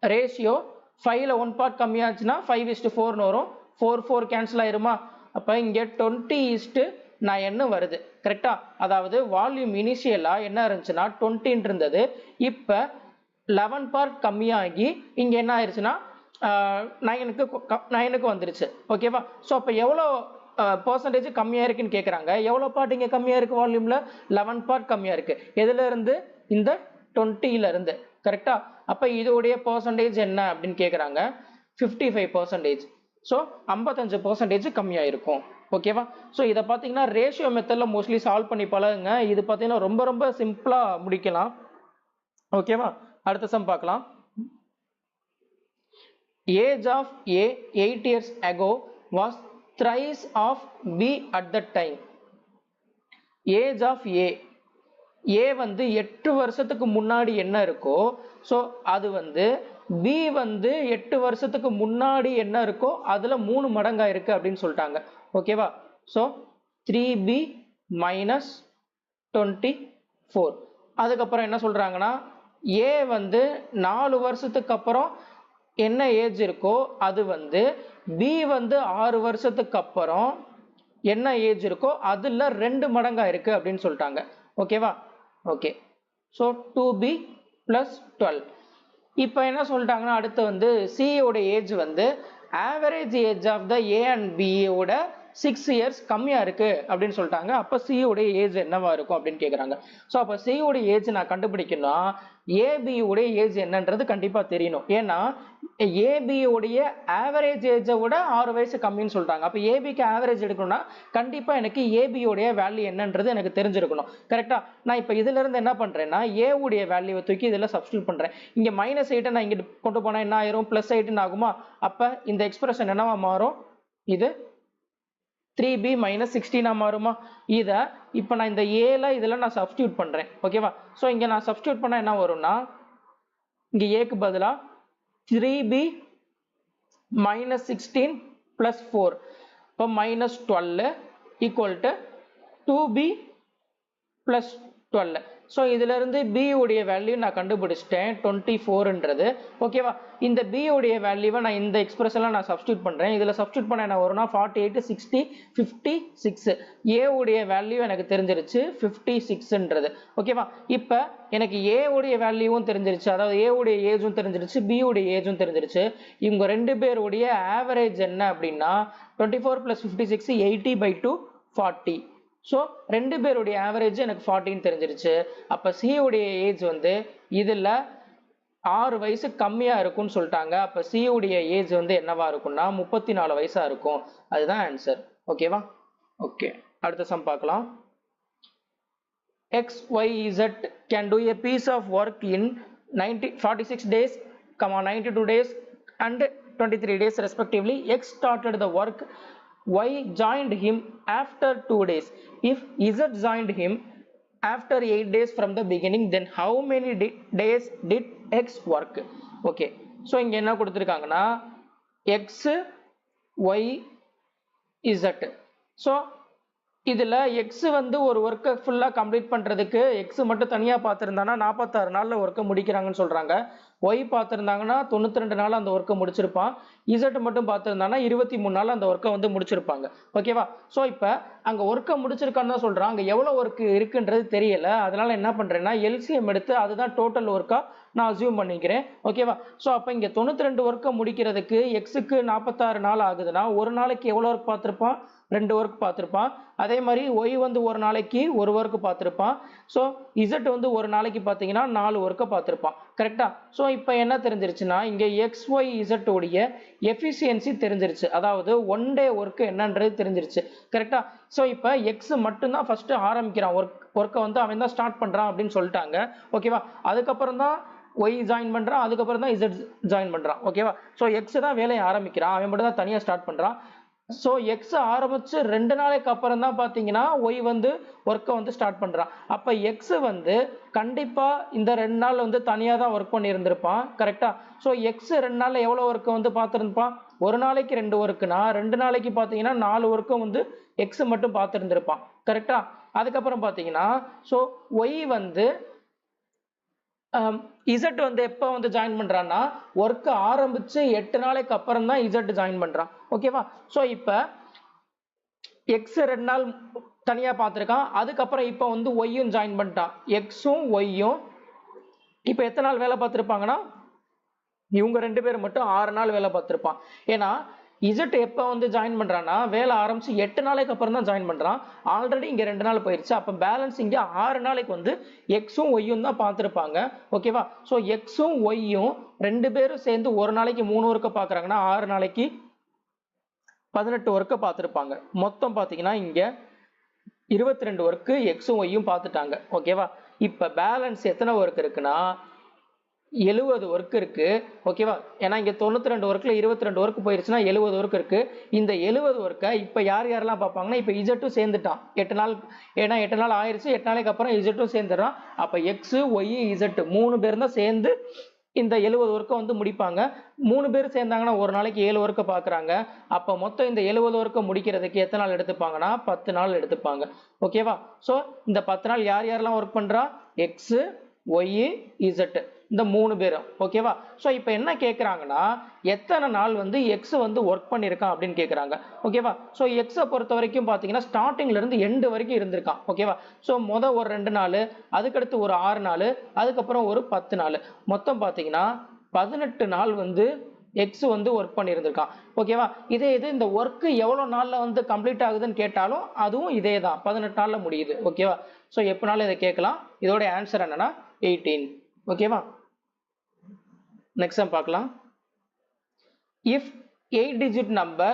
ரேஷியோ 5ல 1 பார்ட் கம்மியாச்சுன்னா 5:4ன்னு வரும். 4 கேன்சல் ஆயிருமா? அப்ப இங்க 20:9 வருது. கரெக்டா? அதாவது வால்யூம் இனிஷியலா என்ன இருந்துச்சுன்னா 20 இருந்தது. இப்ப 11 பார்ட் கம்மியாகி இங்க என்ன ஆயிருச்சுன்னா 9க்கு வந்துருச்சு. ஓகேவா? ஸோ அப்ப எவ்வளோ பர்சன்டேஜ் கம்மியா இருக்குன்னு கேட்குறாங்க. எவ்வளோ பார்ட் இங்க கம்மியா இருக்கு? வால்யூம்ல 11 பார்ட் கம்மியா இருக்கு. எதுல இருந்து? இந்த 20ல இருந்து. கரெக்டா? அப்ப இதோடைய பர்சன்டேஜ் என்ன அப்படின்னு கேட்குறாங்க. 55%. ஸோ 55% கம்மியா இருக்கும். ஓகேவா? ஸோ இதை பார்த்தீங்கன்னா ரேஷியோ மெத்தட்ல மோஸ்ட்லி சால்வ் பண்ணி பழகுங்க. இது பார்த்தீங்கன்னா ரொம்ப ரொம்ப சிம்பிளா முடிக்கலாம். ஓகேவா? அடுத்த சம் பார்க்கலாம். Age of A 8 years ago was thrice of B at that time. Age of A வந்து 8 வருஷத்துக்கு முன்னாடி என்ன இருக்கோ ஸோ அது வந்து B வந்து 8 வருஷத்துக்கு முன்னாடி என்ன இருக்கோ அதுல 3 மடங்கா இருக்கு அப்படின்னு சொல்லிட்டாங்க. ஓகேவா? So 3B minus 24. அதுக்கப்புறம் என்ன சொல்றாங்கன்னா A வந்து 4 வருஷத்துக்கு அப்புறம் என்ன ஏஜ் இருக்கோ அது வந்து B வந்து 6 வருஷத்துக்கு அப்புறம் என்ன ஏஜ் இருக்கோ அதுல 2 மடங்கா இருக்கு அப்படின்னு சொல்லிட்டாங்க. ஓகேவா? ஓகே. So 2B plus 12. இப்போ என்ன சொல்லிட்டாங்கன்னா அடுத்து வந்து C ஓட ஏஜ் வந்து average age of the A and B ஓட 6 இயர்ஸ் கம்மியா இருக்கு அப்படின்னு சொல்லிட்டாங்க. அப்ப C உடைய ஏஜ் என்னவா இருக்கும் அப்படின்னு கேக்குறாங்க. ஸோ அப்ப C உடைய ஏஜ் நான் கண்டுபிடிக்கணும்னா AB உடைய ஏஜ் என்னன்றது கண்டிப்பா தெரியணும். ஏன்னா AB உடைய ஆவரேஜ் ஏஜை விட 6 வயசு கம்மின்னு சொல்லிட்டாங்க. அப்ப ABக்கு ஆவரேஜ் எடுக்கணும்னா கண்டிப்பா எனக்கு AB உடைய வேல்யூ என்னன்றது எனக்கு தெரிஞ்சிருக்கணும். கரெக்டா? நான் இப்ப இதுல இருந்து என்ன பண்றேன்னா A உடைய வேல்யூவை தூக்கி இதுல சப்ஸ்டிட்யூட் பண்றேன். இங்க -8 நான் இங்க கொண்டு போனா என்ன ஆயிரும்? +8 ஆகுமா? அப்ப இந்த எக்ஸ்பிரஷன் என்னவா மாறும்? இது 3B minus 16 மாறுமா? இத இப்ப நான் இந்த Aல இதுல நான் சப்ஸ்டிட்யூட் பண்றேன். ஓகேவா? சோ இங்க நான் சப்ஸ்டிட்யூட் பண்ணா என்ன வரும்னா இங்க Aக்கு பதிலா 3B minus 16 plus 4 இப்போ minus 12 equal to 2B plus 12. So இதுல இருந்து b உடைய வேல்யூ நான் கண்டுபிடிச்சிட்டேன் 24ன்றது. ஓகேவா? இந்த b உடைய வேல்யூவை நான் இந்த எக்ஸ்பிரஷன்ல நான் சப்ஸ்டியூட் பண்றேன். இதுல சப்ஸ்டியூட் பண்ண என்ன வரும்னா 48 60 56. a உடைய வேல்யூ எனக்கு தெரிஞ்சிருச்சு 56ன்றது. ஓகேவா? இப்போ எனக்கு a உடைய வேல்யூவும் தெரிஞ்சிருச்சு, அதாவது a உடைய ஏஜும் தெரிஞ்சிருச்சு, b உடைய ஏஜும் தெரிஞ்சிருச்சு. இவங்க ரெண்டு பேருடைய ஆவரேஜ் என்ன அப்படின்னா 24 plus 56 80/2 40. ஸோ ரெண்டு பேருடைய ஆவரேஜ் எனக்கு 40 தெரிஞ்சிருச்சு. அப்போ சி உடைய ஏஜ் வந்து இதில் 6 வயசு கம்மியாக இருக்கும்னு சொல்லிட்டாங்க. அப்போ சி உடைய ஏஜ் வந்து என்னவா இருக்கும்னா 34 வயசாக இருக்கும். அதுதான் ஆன்சர். ஓகேவா? ஓகே, அடுத்த சம் பார்க்கலாம். XYZ can do a piece of work in 46 days, 92 days and 23 days respectively. X started the work, Y joined him after 2 days. If Z joined him after 8 days from the beginning, then how many days did X work? Okay, so இங்க என்ன கொடுத்திருக்காங்கன்னா X Y Z. so இதுல X வந்து ஒரு ஒர்க்கை ஃபுல்லா கம்ப்ளீட் பண்றதுக்கு X மட்டும் தனியா பார்த்திருந்தானா 46 நாள்ல ஒர்க்கை முடிக்கிறாங்கன்னு சொல்றாங்க. Y பார்த்திருந்தாங்கன்னா 92 நாள் அந்த ஒர்க்கை முடிச்சிருப்பான். Z மட்டும் பார்த்திருந்தானா 23 நாள் அந்த ஒர்க்கை வந்து முடிச்சிருப்பாங்க. ஓகேவா? ஸோ இப்போ அங்க ஒர்க்கை முடிச்சிருக்கான்னு தான் சொல்றான். அங்க எவ்வளவு ஒர்க் இருக்குன்றது தெரியல. அதனால என்ன பண்றேன்னா LCM எடுத்து அதுதான் டோட்டல் ஒர்க்கா நான் அசியூம் பண்ணிக்கிறேன். ஓகேவா? ஸோ அப்போ இங்க 92 ஒர்க்கை முடிக்கிறதுக்கு Xக்கு 46 நாள் ஆகுதுன்னா ஒரு நாளைக்கு எவ்வளவு ஒர்க் பார்த்திருப்பான்? 2 ஒர்க் பார்த்திருப்பான். அதே மாதிரி Y வந்து ஒரு நாளைக்கு ஒரு ஒர்க் பார்த்திருப்பான். ஸோ Z வந்து ஒரு நாளைக்கு பார்த்தீங்கன்னா 4 ஒர்க்கை பார்த்திருப்பான். கரெக்டா? ஸோ இப்போ என்ன தெரிஞ்சிருச்சுன்னா இங்க XYZ உடைய எஃபிஷியன்சி தெரிஞ்சிருச்சு, அதாவது ஒன் டே ஒர்க் என்னன்றது தெரிஞ்சிருச்சு. கரெக்டா? ஸோ இப்போ X மட்டும்தான் ஃபர்ஸ்ட் ஆரம்பிக்கிறான், ஒர்க்கை வந்து அவன் தான் ஸ்டார்ட் பண்றான் அப்படின்னு சொல்லிட்டாங்க. ஓகேவா? அதுக்கப்புறம் தான் Y ஜாயின் பண்றான், அதுக்கப்புறம் தான் Z ஜாயின் பண்றான். ஓகேவா? ஸோ X தான் வேலையை ஆரம்பிக்கிறான், அவன் மட்டும் தான் தனியா ஸ்டார்ட் பண்றான். ஸோ X ஆரம்பிச்சு 2 நாளைக்கு அப்புறம் தான் பார்த்தீங்கன்னா Y வந்து ஒர்க்கை வந்து ஸ்டார்ட் பண்றான். அப்போ X வந்து கண்டிப்பா இந்த 2 நாள் வந்து தனியாக தான் ஒர்க் பண்ணி இருந்திருப்பான். கரெக்டா? ஸோ X 2 நாள்ல எவ்வளோ ஒர்க்கை வந்து பார்த்துருப்பான்? ஒரு நாளைக்கு 2 ஒர்க்குனா 2 நாளைக்கு பார்த்தீங்கன்னா 4 ஒர்க்கும் வந்து X மட்டும் பார்த்துருந்துருப்பான். கரெக்டா? அதுக்கப்புறம் பார்த்தீங்கன்னா ஸோ Y வந்து Z வந்து எப்போ வந்து ஜாயின் பண்றான்னா ஒர்க் ஆரம்பிச்சு 8 நாளைக்கு அப்புறம் தான் Z ஜாயின் பண்றான். ஓகேவா? ஸோ இப்போ X 2 நாள் தனியா பார்த்துருக்கான், அதுக்கப்புறம் இப்போ வந்து ஒய்யும் ஜாயின் பண்ணிட்டான். Xம் ஒய்யும் இப்போ எத்தனை நாள் வேலை பார்த்துருப்பாங்கன்னா இவங்க 2 பேரும் மட்டும் 6 நாள் வேலை பார்த்துருப்பான். ஏன்னா Z எப்போ வந்து ஜாயின் பண்றான்னா வேலை ஆரம்பிச்சு 8 நாளைக்கு அப்புறம் தான் ஜாயின் பண்றான். ஆல்ரெடி இங்க 2 நாள் போயிருச்சு. அப்ப பேலன்ஸ் இங்க 6 நாளைக்கு வந்து Xம் ஒய்யும் தான் பார்த்திருப்பாங்க. ஓகேவா? ஸோ Xம் ஒய்யும் 2 பேரும் சேர்ந்து ஒரு நாளைக்கு 3 ஒர்க்கை பார்க்குறாங்கன்னா 6 நாளைக்கு 18 ஒர்க்கை பார்த்துருப்பாங்க. மொத்தம் பார்த்தீங்கன்னா இங்க 22 ஒர்க்கு Xம் ஒய்யும் பார்த்துட்டாங்க. ஓகேவா? இப்ப பேலன்ஸ் எத்தனை ஒர்க் இருக்குன்னா 70 ஒர்க் இருக்கு. ஓகேவா? ஏன்னா இங்க 92 ஒர்க்ல 22 ஒர்க் போயிருச்சுன்னா 70 ஒர்க் இருக்கு. இந்த 70 ஒர்க்கை இப்ப யாரெல்லாம் பார்ப்பாங்கன்னா இப்ப Z சேர்ந்துட்டான் 8 நாள், ஏன்னா 8 நாள் ஆயிருச்சு, 8 நாளைக்கு அப்புறம் Z சேர்ந்துடுறான். அப்ப X Y Z 3 பேர் தான் சேர்ந்து இந்த 70 ஒர்க்கை வந்து முடிப்பாங்க. 3 பேர் சேர்ந்தாங்கன்னா ஒரு நாளைக்கு 7 ஒர்க்கை பார்க்குறாங்க. அப்போ மொத்தம் இந்த 70 ஒர்க்கை முடிக்கிறதுக்கு எத்தனை நாள் எடுத்துப்பாங்கன்னா 10 நாள் எடுத்துப்பாங்க. ஓகேவா? ஸோ இந்த 10 நாள் யாரெல்லாம் ஒர்க் பண்றா? X Y Z இந்த 3 பேரும். ஓகேவா? ஸோ இப்போ என்ன கேட்குறாங்கன்னா எத்தனை நாள் வந்து X வந்து ஒர்க் பண்ணியிருக்கான் அப்படின்னு கேட்குறாங்க. ஓகேவா? ஸோ Xை பொறுத்த வரைக்கும் பார்த்தீங்கன்னா ஸ்டார்டிங்ல இருந்து எண்டு வரைக்கும் இருந்திருக்கான். ஓகேவா? ஸோ ஒரு 2 நாள், அதுக்கடுத்து ஒரு 6 நாள், அதுக்கப்புறம் ஒரு 10 நாள், மொத்தம் பார்த்தீங்கன்னா 18 நாள் வந்து X வந்து ஒர்க் பண்ணியிருந்திருக்கான். ஓகேவா? இதே இது இந்த ஒர்க் எவ்வளோ நாள்ல வந்து கம்ப்ளீட் ஆகுதுன்னு கேட்டாலும் அதுவும் இதே தான் 18 நாள்ல முடியுது. ஓகேவா? ஸோ எப்பனாலும் இதை கேட்கலாம். இதோட ஆன்சர் என்னன்னா 18. ஓகேவா? நெக்ஸ்ட் சம் பார்க்கலாம். If 8-digit number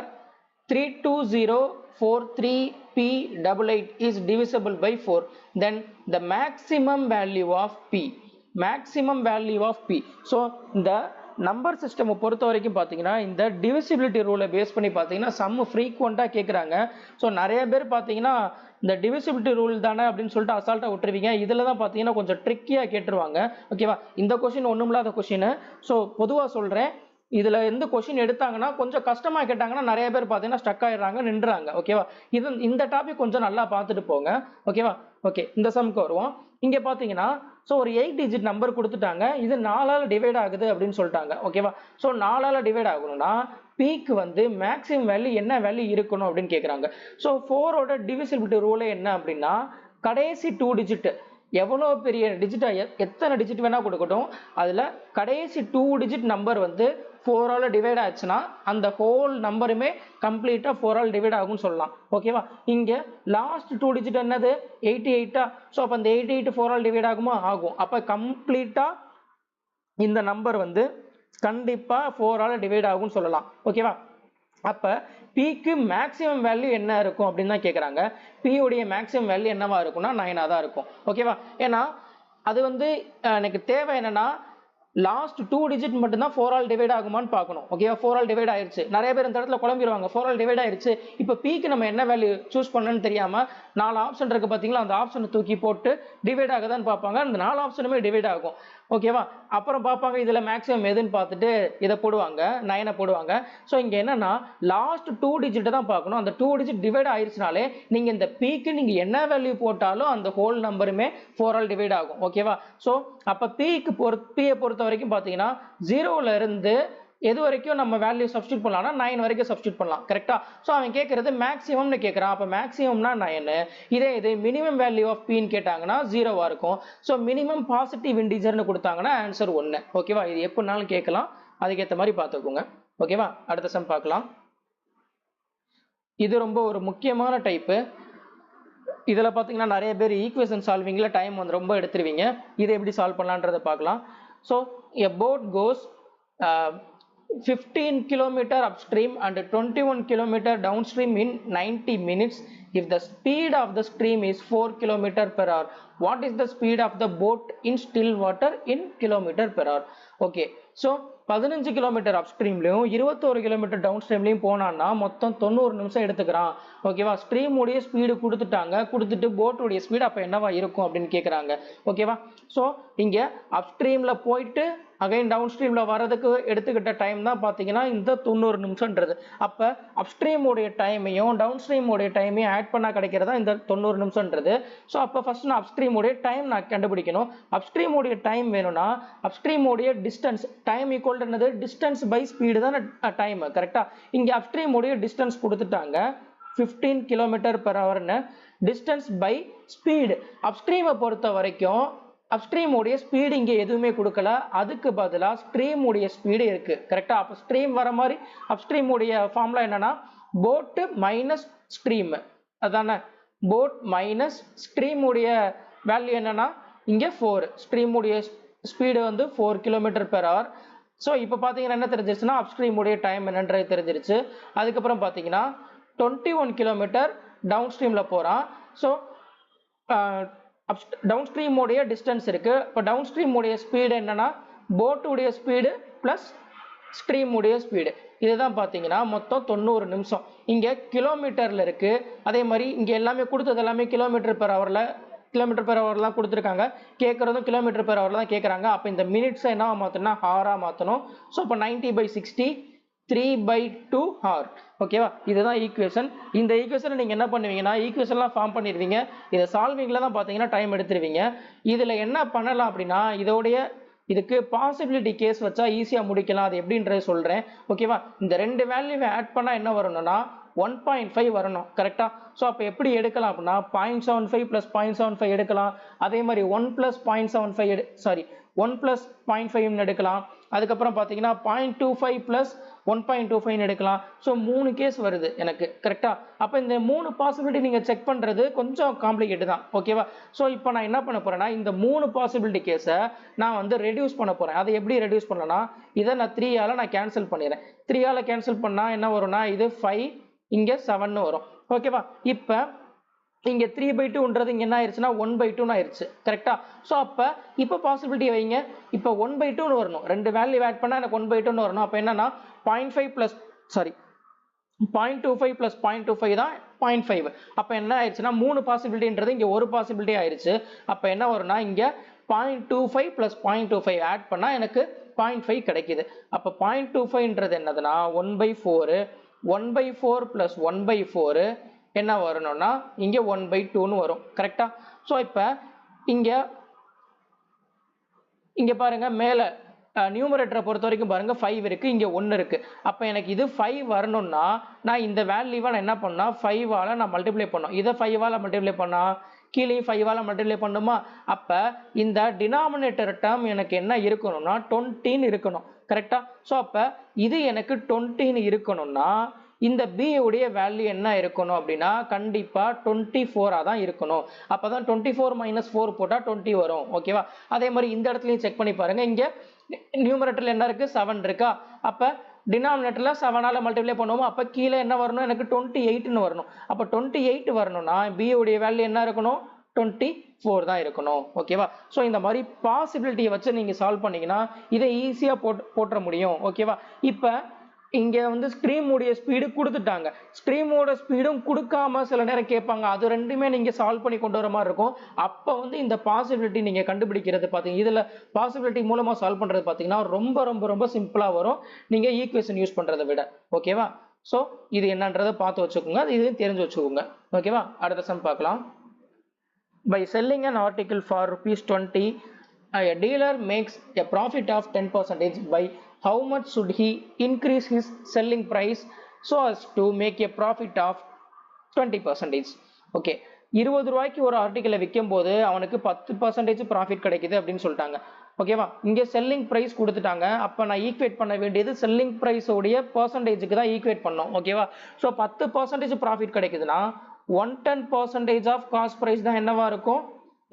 32043P88 is divisible by 4, then the maximum value of P. Maximum value of P. So இந்த நம்பர் சிஸ்டம் பொறுத்த வரைக்கும் பார்த்தீங்கன்னா இந்த டிவிசிபிலிட்டி ரூலை பேஸ் பண்ணி பார்த்தீங்கன்னா சம் ஃப்ரீக்வெண்ட்டாக கேட்குறாங்க. ஸோ நிறைய பேர் பார்த்தீங்கன்னா இந்த டிவிசிபிலிட்டி ரூல் தானே அப்படின்னு சொல்லிட்டு அசால்ட்டாக விட்டுருவீங்க. இதில் தான் பார்த்தீங்கன்னா கொஞ்சம் ட்ரிக்கியாக கேட்டுருவாங்க. ஓகேவா? இந்த கொஷின் ஒன்றுமில்லாத கொஷின். ஸோ பொதுவாக சொல்கிறேன், இதில் எந்த கொஷின் எடுத்தாங்கன்னா கொஞ்சம் கஷ்டமாக கேட்டாங்கன்னா நிறைய பேர் பார்த்தீங்கன்னா ஸ்டக் ஆயிடுறாங்க, நின்றுறாங்க. ஓகேவா? இந்த டாபிக் கொஞ்சம் நல்லா பார்த்துட்டு போங்க. ஓகேவா? ஓகே, இந்த சம்க்கு வருவோம். இங்க பாத்தீங்கன்னா ஸோ ஒரு 8 டிஜிட் நம்பர் கொடுத்துட்டாங்க, இது 4ஆல் டிவைட் ஆகுது அப்படின்னு சொல்லிட்டாங்க. ஓகேவா? ஸோ 4ஆல் டிவைட் ஆகணும்னா பீக்கு வந்து மேக்ஸிமம் வேல்யூ என்ன வேல்யூ இருக்கணும் அப்படின்னு கேட்குறாங்க. ஸோ 4ஓட டிவிசிபிலிட்டி ரூல் என்ன அப்படின்னா கடைசி 2 டிஜிட் எவ்வளோ பெரிய டிஜிட்டா எத்தனை டிஜிட் வேணா கொடுக்கட்டும், அதுல கடைசி 2 டிஜிட் நம்பர் வந்து 4ஆல் டிவைட் ஆச்சுன்னா அந்த ஹோல் நம்பருமே கம்ப்ளீட்டா 4ஆல் டிவைட் ஆகும்னு சொல்லலாம். ஓகேவா? இங்க லாஸ்ட் 2 டிஜிட் என்னது 88. ஸோ அப்போ அந்த 88 4ஆல் டிவைட் ஆகுமா? ஆகும். அப்ப கம்ப்ளீட்டா இந்த நம்பர் வந்து கண்டிப்பா 4ஆல் டிவைட் ஆகும்னு சொல்லலாம். ஓகேவா? அப்ப பீக்கு மேக்ஸிமம் வேல்யூ என்ன இருக்கும் அப்படின்னு தான் கேட்குறாங்க. பி உடைய மேக்ஸிமம் வேல்யூ என்னவா இருக்கும்னா 9ஆ தான் இருக்கும். ஓகேவா? ஏன்னா அது வந்து எனக்கு தேவை என்னன்னா லாஸ்ட் 2 டிஜிட் மட்டும் தான் 4ஆல் டிவைட் ஆகுமான்னு பார்க்கணும். ஓகேவா? 4ஆல் டிவைட் ஆயிருச்சு. நிறைய பேர் இந்த இடத்துல குழம்பிடுவாங்க. 4ஆல் டிவைட் ஆயிருச்சு, இப்போ பீக்கு நம்ம என்ன வேல்யூ சூஸ் பண்ணணும்னு தெரியாம 4 ஆப்ஷன் இருக்கு பாத்தீங்களா, அந்த ஆப்ஷனை தூக்கி போட்டு டிவைட் ஆகுதான்னு பார்ப்பாங்க. அந்த 4 ஆப்ஷனுமே டிவைட் ஆகும். ஓகேவா? அப்புறம் பார்ப்பாங்க இதுல மேக்ஸிமம் எதுன்னு பார்த்துட்டு இதை போடுவாங்க, 9 போடுவாங்க. ஸோ இங்க என்னன்னா லாஸ்ட் 2 டிஜிட் தான் பார்க்கணும். அந்த 2 டிஜிட் டிவைட் ஆயிருச்சுனாலே நீங்க இந்த பீக்கு நீங்க என்ன வேல்யூ போட்டாலும் அந்த ஹோல் நம்பருமே 4ஆல் டிவைட் ஆகும். ஓகேவா? ஸோ அப்ப பீக்கு பியை பொறுத்த வரைக்கும் பாத்தீங்கன்னா 0ல இருந்து எது வரைக்கும் நம்ம வேல்யூ சப்ஸ்டிட் பண்ணலாம்னா 9 வரைக்கும் சப்ஸ்டிட் பண்ணலாம். கரெக்டா? ஸோ அவன் கேட்கறது மேக்ஸிமம்னு கேட்கறான். அப்ப மேக்ஸிமம்னா 9. இது மினிமம் வேல்யூ ஆஃப் பீன்னு கேட்டாங்கன்னா 0வா இருக்கும். ஸோ மினிமம் பாசிட்டிவ் இன்டிஜர்னு கொடுத்தாங்கன்னா ஆன்சர் 1. ஓகேவா? இது எப்படினாலும் கேட்கலாம், அதுக்கேற்ற மாதிரி பார்த்துக்கோங்க. ஓகேவா? அடுத்த சம் பார்க்கலாம். இது ரொம்ப ஒரு முக்கியமான டைப்பு. இதுல பாத்தீங்கன்னா நிறைய பேர் ஈக்குவேஷன் சால்விங்ல டைம் வந்து ரொம்ப எடுத்துருவீங்க. இதை எப்படி சால்வ் பண்ணலான்றதை பார்க்கலாம். So a boat goes 15 km upstream and 21 km downstream in 90 minutes. If the speed of the stream is 4 km per hour, what is the speed of the boat in still water in km per hour? Okay, so 15 kilometre அப்ஸ்ட்ரீம்லையும் 21 கிலோமீட்டர் டவுன் ஸ்ட்ரீம்லையும் போனான்னா மொத்தம் 90 நிமிஷம் எடுத்துக்கிறான். ஓகேவா? ஸ்ட்ரீம் உடைய ஸ்பீடு கொடுத்துட்டாங்க, கொடுத்துட்டு போட் உடைய ஸ்பீடு அப்ப என்னவா இருக்கும் அப்படின்னு கேட்குறாங்க. ஓகேவா? ஸோ இங்க அப்ஸ்ட்ரீம்ல போயிட்டு அகைன் டவுன் ஸ்ட்ரீம்ல வர்றதுக்கு எடுத்துக்கிட்ட டைம் தான் பாத்தீங்கன்னா இந்த 90 நிமிஷம்ன்றது. அப்ப அப்ஸ்ட்ரீம் உடைய டைமையும் டவுன் ஸ்ட்ரீம் உடைய டைமையும் ஆட் பண்ணா கிடைக்கிறதா இந்த 90 நிமிஷம்ன்றது. ஸோ அப்ப ஃபர்ஸ்ட் நான் அப்ஸ்ட்ரீம் உடைய டைம் நான் கண்டுபிடிக்கணும். அப்ஸ்ட்ரீம் உடைய டைம் வேணும்னா அப்ஸ்ட்ரீம் உடைய டிஸ்டன்ஸ், டைம் ஈக்குவல் என்னது டிஸ்டன்ஸ் பை ஸ்பீடு தான் டைம். கரெக்டா? இங்க அப்ஸ்ட்ரீம் உடைய டிஸ்டன்ஸ் கொடுத்துட்டாங்க 15 km per hour. Distance by speed, அப்ஸ்ட்ரீமை பொறுத்த வரைக்கும் அப்ஸ்ட்ரீம் உடைய ஸ்பீடு இங்க எதுவுமே கொடுக்கல, அதுக்கு பதிலா ஸ்ட்ரீம் உடைய ஸ்பீடு இருக்கு. கரெக்டா? அப்ப ஸ்ட்ரீம் வர மாதிரி அப்ஸ்ட்ரீம் உடைய ஃபார்முலா என்னன்னா போட் மைனஸ் ஸ்ட்ரீம். அதானே? போட் மைனஸ் ஸ்ட்ரீம் உடைய வேல்யூ என்னன்னா இங்க 4. ஸ்ட்ரீம் உடைய ஸ்பீடு வந்து 4 km per hour. ஸோ இப்போ பார்த்தீங்கன்னா என்ன தெரிஞ்சிருச்சுன்னா அப்ஸ்ட்ரீம் உடைய டைம் என்னன்றது தெரிஞ்சிருச்சு. அதுக்கப்புறம் பார்த்தீங்கன்னா 21 km டவுன் ஸ்ட்ரீம்ல போறான். ஸோ டவுன் ஸ்ட்ரீம் உடைய டிஸ்டன்ஸ் இருக்கு. இப்போ டவுன் ஸ்ட்ரீம் உடைய ஸ்பீடு என்னன்னா போட் உடைய ஸ்பீடு பிளஸ் ஸ்ட்ரீம் உடைய ஸ்பீடு. இதுதான் பார்த்தீங்கன்னா மொத்தம் 90 நிமிஷம். இங்க கிலோமீட்டர்ல இருக்கு. அதே மாதிரி இங்க எல்லாமே கொடுத்தது எல்லாமே கிலோமீட்டர் பெர் ஹவர்லாம் கொடுத்துருக்காங்க. கேட்கறதும் கிலோமீட்டர் பெர் ஹவர்ல தான் கேட்கறாங்க. அப்போ இந்த மினிட்ஸ் என்ன மாற்றணும்னா ஹாரா மாற்றணும். ஸோ இப்போ 90/60 3/2 hour. ஓகேவா? இதுதான் ஈக்குவேஷன். இந்த ஈக்குவேஷனை நீங்க என்ன பண்ணுவீங்கன்னா ஈக்குவேஷன்லாம் ஃபார்ம் பண்ணிடுவீங்க. இதை சால்விங்ல தான் பார்த்தீங்கன்னா டைம் எடுத்துருவீங்க. இதுல என்ன பண்ணலாம் அப்படின்னா இதுக்கு பாசிபிலிட்டி கேஸ் வச்சா ஈஸியா முடிக்கலாம். அது எப்படின்றது சொல்றேன். ஓகேவா? இந்த ரெண்டு வேல்யூவை ஆட் பண்ணா என்ன வரணும்னா 1.5 வரணும். கரெக்டா? ஸோ அப்போ எப்படி எடுக்கலாம் அப்படின்னா 0.75 + 0.75 எடுக்கலாம். அதே மாதிரி 1 + 0.75 1 + 0.5 எடுக்கலாம். அதுக்கப்புறம் பார்த்தீங்கன்னா 0.25 + 1.25 எடுக்கலாம். ஸோ 3 கேஸ் வருது எனக்கு. கரெக்டா? அப்போ இந்த 3 பாசிபிலிட்டி நீங்க செக் பண்றது கொஞ்சம் காம்ப்ளிகேட் தான். ஓகேவா? ஸோ இப்போ நான் என்ன பண்ண போறேன்னா இந்த 3 பாசிபிலிட்டி கேஸை நான் வந்து ரெடியூஸ் பண்ண போறேன். அதை எப்படி ரெடியூஸ் பண்ணலாம்? இதை நான் 3ஆல நான் கேன்சல் பண்ணிடுறேன். 3ஆல கேன்சல் பண்ணா என்ன வரும்னா இது 5, இங்க 7 வரும். ஓகேவா? இப்போ இங்க 3/2ன்றது இங்க என்ன ஆயிருச்சுன்னா 1/2 ஆயிருச்சு. கரெக்டா? சோ அப்ப இப்ப பாசிபிலிட்டி வைங்க. இப்ப 1/2 வரணும். ரெண்டு வேல்யூ ஆட் பண்ணா எனக்கு 1/2 வரணும். அப்ப என்னன்னா 0.25 + 0.25 தான் 0.5. அப்ப என்ன ஆயிருச்சுன்னா 3 பாசிபிலிட்டின்றது இங்க ஒரு பாசிபிலிட்டி ஆயிருச்சு. அப்ப என்ன வரும்னா இங்க 0.25 + 0.25 ஆட் பண்ணா எனக்கு 0.5 கிடைக்குது. அப்ப 0.25ன்றது என்னதுன்னா 1/4 1/4 + 1/4 என்ன வரணும்னா இங்க 1/2 வரும். கரெக்டா? சோ இப்ப இங்க பாருங்க மேல நியூமரேட்டரை பொறுத்த வரைக்கும் பாருங்க 5 இருக்கு, இங்க 1 இருக்கு. அப்ப எனக்கு இது 5 வரணும்னா நான் இந்த வேல்யூவை நான் என்ன பண்ணா 5 ஆல நான் மல்டிப்ளை பண்ணணும். இதை 5 ஆல மல்டிப்ளை பண்ணா கீழே 5 ஆல மல்டிப்ளை பண்ணுமா? அப்ப இந்த டினாமினேட்டர் டேர்ம் எனக்கு என்ன இருக்கணும்னா 20 இருக்கணும். கரெக்டா? சோ அப்ப இது எனக்கு 20 இருக்கணும்னா இந்த b உடைய வேல்யூ என்ன இருக்கணும் அப்படின்னா கண்டிப்பா 24 தான் இருக்கணும். அப்பதான் 24 - 4 போட்டா 20 வரும். ஓகேவா? அதே மாதிரி இந்த இடத்துலயும் செக் பண்ணி பாருங்க. இங்க நியூமரேட்டர்ல என்ன இருக்கு 7 இருக்கா? அப்ப டினாமினேட்டர்ல 7 ஆல மல்டிப்ளை பண்ணுவோம். அப்ப கீழே என்ன வரணும்? எனக்கு 28 வரணும். அப்ப 28 வரணும்னா b உடைய வேல்யூ என்ன இருக்கணும்? 24 தான் இருக்கணும். ஓகேவா? சோ இந்த மாதிரி பாசிபிலிட்டியை வச்சு நீங்க சால்வ் பண்ணீங்கன்னா இதை ஈஸியா போட்டுற முடியும். ஓகேவா? இப்ப இங்க வந்து ஸ்ட்ரீமோட ஸ்பீடு கொடுத்துட்டாங்க. ஸ்ட்ரீமோட ஸ்பீடும் கொடுக்காம சில நேரம் கேட்பாங்க. அது ரெண்டுமே நீங்க சால்வ் பண்ணி கொண்டு வர மாதிரி இருக்கும். அப்ப வந்து இந்த பாசிபிலிட்டி நீங்க கண்டுபிடிக்கிறது பாத்தீங்க, இதுல பாசிபிலிட்டி மூலமா சால்வ் பண்றது பாத்தீங்கன்னா ரொம்ப ரொம்ப ரொம்ப சிம்பிளா வரும் நீங்க ஈக்குவேஷன் யூஸ் பண்றதை விட. ஓகேவா? சோ இது என்னன்றதை பார்த்து வச்சுக்கோங்க, இது தெரிஞ்சு வச்சுக்கோங்க. ஓகேவா? அடுத்த சம் பார்க்கலாம். By selling an article for ₹20, a dealer makes a profit of 10%. By how much should he increase his selling price so as to make a profit of 20%? Okay, 20 ரூபாய்க்கு ஒரு ஆர்டிக்கலை விற்கும் போது அவனுக்கு 10% ப்ராஃபிட் கிடைக்குது அப்படின்னு சொல்லிட்டாங்க. ஓகேவா? இங்க செல்லிங் பிரைஸ் கொடுத்துட்டாங்க. அப்ப நான் ஈக்குவேட் பண்ண வேண்டியது செல்லிங் பிரைஸ் உடைய பெர்சன்டேஜுக்கு தான் ஈக்குவேட் பண்ணோம். ஓகேவா? சோ 10% ப்ராஃபிட் கிடைக்குதுன்னா 110% ஆஃப் காஸ்ட் பிரைஸ் தான் என்னவா இருக்கும்?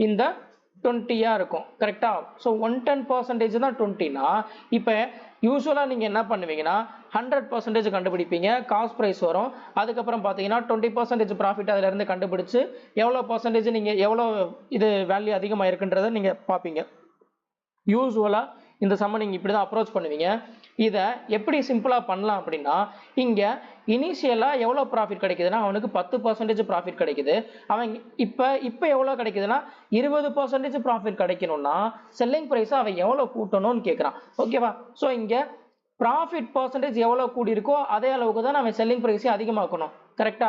இந்த 20 இருக்கும். கரெக்டா? சோ 110% தான் 20னா இப்ப யூசுவலா நீங்க என்ன பண்ணுவீங்கன்னா 100% கண்டுபிடிப்பீங்க, காஸ்ட் பிரைஸ் வரும். அதுக்கப்புறம் பாத்தீங்கன்னா 20% ப்ராஃபிட் அதுல இருந்து கண்டுபிடிச்சு எவ்வளவு பெர்சன்டேஜ் நீங்க எவ்வளவு இது வேல்யூ அதிகமா இருக்குன்றதை நீங்க பாப்பீங்க. யூசுவலா இந்த சம்ம நீங்க இப்படிதான் அப்ரோச் பண்ணுவீங்க. இதை எப்படி சிம்பிளா பண்ணலாம் அப்படின்னா இங்க இனிஷியலா எவ்வளவு ப்ராஃபிட் கிடைக்குதுன்னா அவனுக்கு 10% ப்ராஃபிட் கிடைக்குது. அவன் இப்ப எவ்வளவு கிடைக்குதுன்னா 20% ப்ராஃபிட் கிடைக்கணும்னா செல்லிங் பிரைஸ் அவன் எவ்வளவு கூட்டணும்னு கேட்கறான். ஓகேவா? சோ இங்க ப்ராஃபிட் பெர்சன்டேஜ் எவ்வளவு கூடி இருக்கோ அதே அளவுக்கு தான் நம்ம செல்லிங் பிரைஸை அதிகமாக்கணும். கரெக்டா?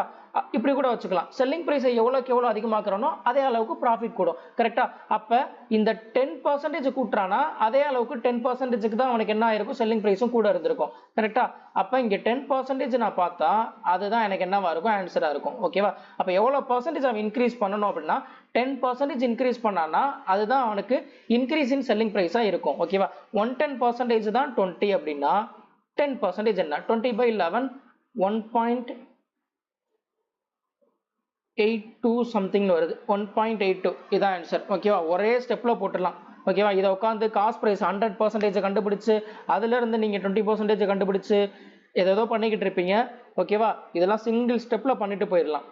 இப்படி கூட வச்சுக்கலாம். செல்லிங் பிரைஸை எவ்வளவுக்கு எவ்வளவு அதிகமாக்குறோனோ அதே அளவுக்கு ப்ராஃபிட் கூடும். கரெக்டா? அப்ப இந்த 10% கூட்டுறானா அதே அளவுக்கு 10%க்கு தான் அவனுக்கு என்ன ஆயிருக்கும்? செல்லிங் பிரைஸும் கூட இருந்திருக்கும். கரெக்டா? அப்ப இங்க 10% நான் பார்த்தா அதுதான் எனக்கு என்னவா இருக்கும்? ஆன்சரா இருக்கும். ஓகேவா? அப்ப எவ்வளவு பெர்சன்டேஜ் அவன் இன்க்ரீஸ் பண்ணணும் அப்படின்னா 10% இன்க்ரீஸ் பண்ணானா அதுதான் அவனுக்கு இன்க்ரீஸ் இன் செல்லிங் பிரைஸா இருக்கும். ஓகேவா? 110% தான் 20 அப்படின்னா 10% என்ன? 20/11 1.82 சம்திங் வருது. 1.82 இதான் ஆன்சர். ஓகேவா? ஒரே ஸ்டெப்ல போட்டுடலாம். ஓகேவா? இதை உட்காந்து காஸ்ட் பிரைஸ் 100% கண்டுபிடிச்சு அதுல இருந்து நீங்க 20% கண்டுபிடிச்சு ஏதோ பண்ணிக்கிட்டு இருப்பீங்க. ஓகேவா? இதெல்லாம் சிங்கிள் ஸ்டெப்ல பண்ணிட்டு போயிடலாம்.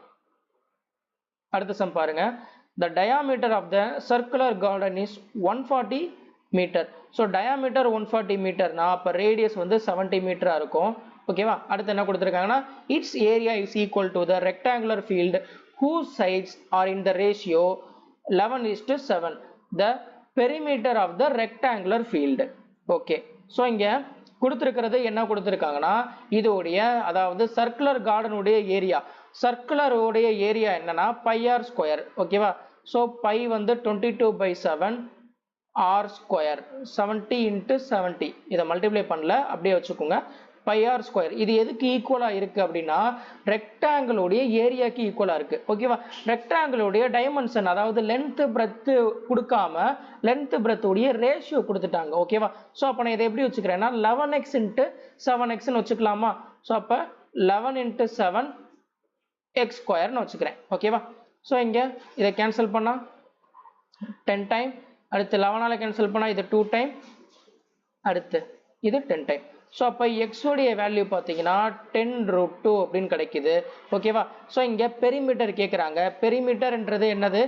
அடுத்த சம் பாருங்க. The diameter of the circular garden is 140 மீட்டர். ஸோ டயாமீட்டர் 140 மீட்டர்னா அப்போ ரேடியஸ் வந்து 70 மீட்டரா இருக்கும். ஓகேவா? அடுத்து என்ன கொடுத்துருக்காங்கன்னா it's area is equal to the rectangular field whose sides are in the ratio 11:7 the perimeter of the rectangular field. Okay, so இங்க கொடுத்துருக்கிறது என்ன கொடுத்துருக்காங்கன்னா இதோடைய அதாவது சர்க்குலர் கார்டனுடைய ஏரியா. சர்க்குலருடைய ஏரியா என்னன்னா பைஆர் ஸ்கொயர். ஓகேவா? ஸோ பை வந்து 22/7 ஆர் ஸ்கொயர் 70 × 70. இதை மல்டிப்ளை பண்ணல, அப்படியே வச்சுக்கோங்க. பை ஆர் ஸ்கொயர் இது எதுக்கு ஈக்குவலா இருக்கு அப்படின்னா ரெக்டாங்கிளுடைய ஏரியாக்கு ஈக்குவலா இருக்கு. ஓகேவா? ரெக்டாங்கிளுடைய டைமென்ஷன் அதாவது லென்த் பிரெத் கொடுக்காம லென்த் பிரெத் உடைய ரேஷியோ கொடுத்துட்டாங்க. ஓகேவா? ஸோ அப்போ நான் இதை எப்படி வச்சுக்கிறேன்னா 11x × 7x வச்சுக்கலாமா? ஸோ அப்போ 11 × 7 x² வச்சுக்கிறேன். ஓகேவா? ஸோ இங்க இதை கேன்சல் பண்ணா 10 டைம், அடுத்து 11ஆல கேன்சல் பண்ணா இது 2 டைம், அடுத்து இது 10 டைம். ஸோ அப்போ எக்ஸ் உடைய வேல்யூ பார்த்தீங்கன்னா 10√2 அப்படின்னு கிடைக்குது. ஓகேவா? ஸோ இங்கே பெரிமீட்டர் கேட்குறாங்க. பெரிமீட்டர்ன்றது என்னது?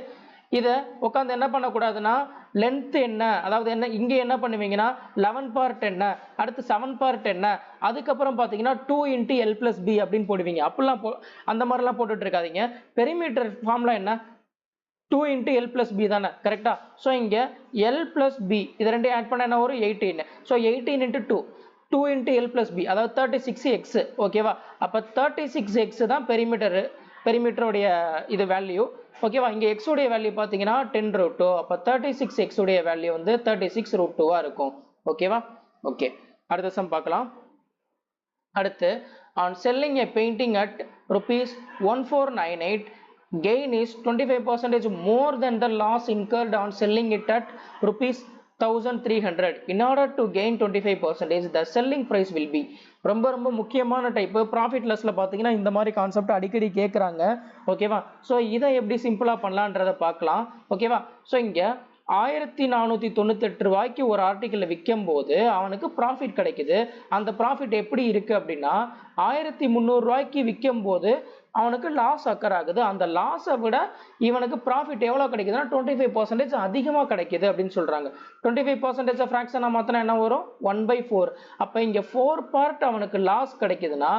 இதை உட்காந்து என்ன பண்ணக்கூடாதுன்னா லென்த் என்ன அதாவது என்ன இங்கே என்ன பண்ணுவீங்கன்னா 11 part என்ன, அடுத்து 7 part என்ன, அதுக்கப்புறம் பார்த்தீங்கன்னா 2 × L + B அப்படின்னு போடுவீங்க. அப்படிலாம் அந்த மாதிரிலாம் போட்டுட்டு இருக்காதீங்க. பெரிமீட்டர் ஃபார்முலா என்ன? 2 × L + B தானே? கரெக்டா? ஸோ இங்கே L + B இது ரெண்டையும் ஆட் பண்ண என்ன வரும்? 18. ஸோ 18 × 2 2 × L + B அதாவது 36x. ஓகேவா? அப்போ 36x தான் பெரிமீட்டருடைய இது வேல்யூ. ஓகேவா? இங்க x உடைய வேல்யூ பாத்தீங்கன்னா 10√2. அப்ப 36x உடைய வேல்யூ வந்து 36√2 இருக்கும். ஓகேவா? ஓகே, அடுத்த சம் பார்க்கலாம். அடுத்து, on selling a painting at rupees 1498, gain is 25% more than the loss incurred on selling it at rupees 1300. In order to gain 25%, the selling price will be. ரொம்ப ரொம்ப முக்கியமான டைப். ப்ராஃபிட் லெஸ்ல பாத்தீங்கன்னா இந்த மாதிரி கான்செப்ட் அடிக்கடி கேக்குறாங்க. ஓகேவா? சோ இதை எப்படி சிம்பிளா பண்ணலாம்ன்றத பார்க்கலாம். ஓகேவா? சோ இங்க 1498 ரூபாய்க்கு ஒரு ஆர்டிகிள் விற்கும் போது அவனுக்கு ப்ராஃபிட் கிடைக்குது. அந்த ப்ராஃபிட் எப்படி இருக்கு அப்படின்னா 1300 ரூபாய்க்கு விற்கும் போது அவனுக்கு லாஸ் அக்கர் ஆகுது. அந்த லாஸை விட இவனுக்கு ப்ராஃபிட் எவ்வளவு கிடைக்குதுன்னா 25% அதிகமா கிடைக்குது அப்படின்னு சொல்றாங்க. 25% ஃபிராக்ஷனா மாத்தினா என்ன வரும்? 1/4. அப்ப இங்க 4 பார்ட் அவனுக்கு லாஸ் கிடைக்குதுன்னா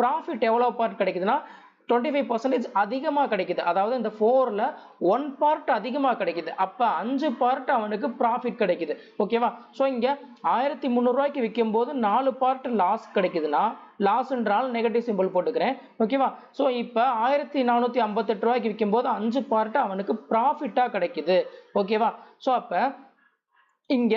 ப்ராஃபிட் எவ்வளவு பார்ட் கிடைக்குதுன்னா 25% அதிகமா கிடைக்குது. அதாவது இந்த 4ல 1 பார்ட் அதிகமா கிடைக்குது. அப்ப 5 பார்ட் அவனுக்கு ப்ராஃபிட் கிடைக்குது. ஓகேவா? சோ இங்க 1300 ரூபாய்க்கு விற்கும் போது 4 பார்ட் லாஸ் கிடைக்குதுன்னா லாஸ் என்றால் நெகட்டிவ் சிம்பிள் போட்டுக்கிறேன். ஓகேவா? சோ இப்ப 1458 ரூபாய்க்கு விற்கும் போது 5 பார்ட் அவனுக்கு ப்ராஃபிட்டா கிடைக்குது. ஓகேவா? சோ அப்ப இங்க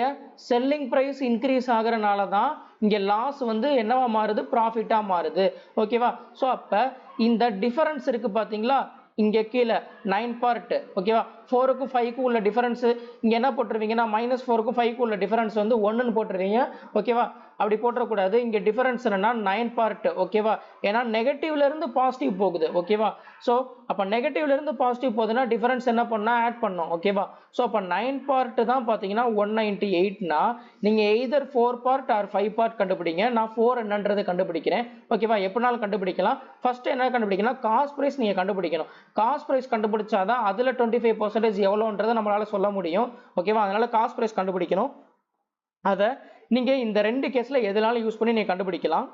செல்லிங் பிரைஸ் இன்க்ரீஸ் ஆகுறனால தான் இங்க லாஸ் வந்து என்னவா மாறுது? ப்ராஃபிட்டா மாறுது. ஓகேவா? சோ அப்ப இந்த டிஃபரன்ஸ் இருக்கு பாத்தீங்களா? இங்க கீழே 9 பார்ட். ஓகேவா? 4க்கும் 5க்கும் உள்ள டிஃபரன்ஸ் இங்க என்ன போட்டுருவீங்கன்னா -4க்கும் 5க்கும் உள்ள டிஃபரன்ஸ் வந்து 1ன்னு போட்டுருவீங்க. ஓகேவா? அப்படி போட்டுறக்கூடாது. இங்க டிஃபரன்ஸ் என்னன்னா 9 பார்ட். ஓகேவா? ஏன்னா நெகட்டிவ்ல இருந்து பாசிட்டிவ் போகுது. ஓகேவா? சோ அப்ப நெகட்டிவ்ல இருந்து பாசிட்டிவ் போகுதுன்னா டிஃபரன்ஸ் என்ன பண்ணா ஆட் பண்ணும். ஓகேவா? சோ அப்ப 9 பார்ட் தான் பாத்தீங்கன்னா 198னா நீங்க எய்தர் 4 பார்ட் ஆர் 5 பார்ட் கண்டுபிடிங்க. நான் 4 என்னன்றது கண்டுபிடிக்கிறேன். ஓகேவா? எப்பனாலும் கண்டுபிடிக்கலாம். ஃபர்ஸ்ட் என்ன கண்டுபிடிக்கணும்? காஸ்ட் பிரைஸ் நீங்க கண்டுபிடிக்கணும். காஸ்ட் பிரைஸ் கண்டுபிடிச்சாதான் அதுல 25% எவ்வளவுன்றதை நம்மளால சொல்ல முடியும். ஓகேவா? அதனால காஸ்ட் பிரைஸ் கண்டுபிடிக்கணும். அத நீங்க இந்த ரெண்டு கேஸ்ல எதனால யூஸ் பண்ணி நீங்க கண்டுபிடிக்கலாம்.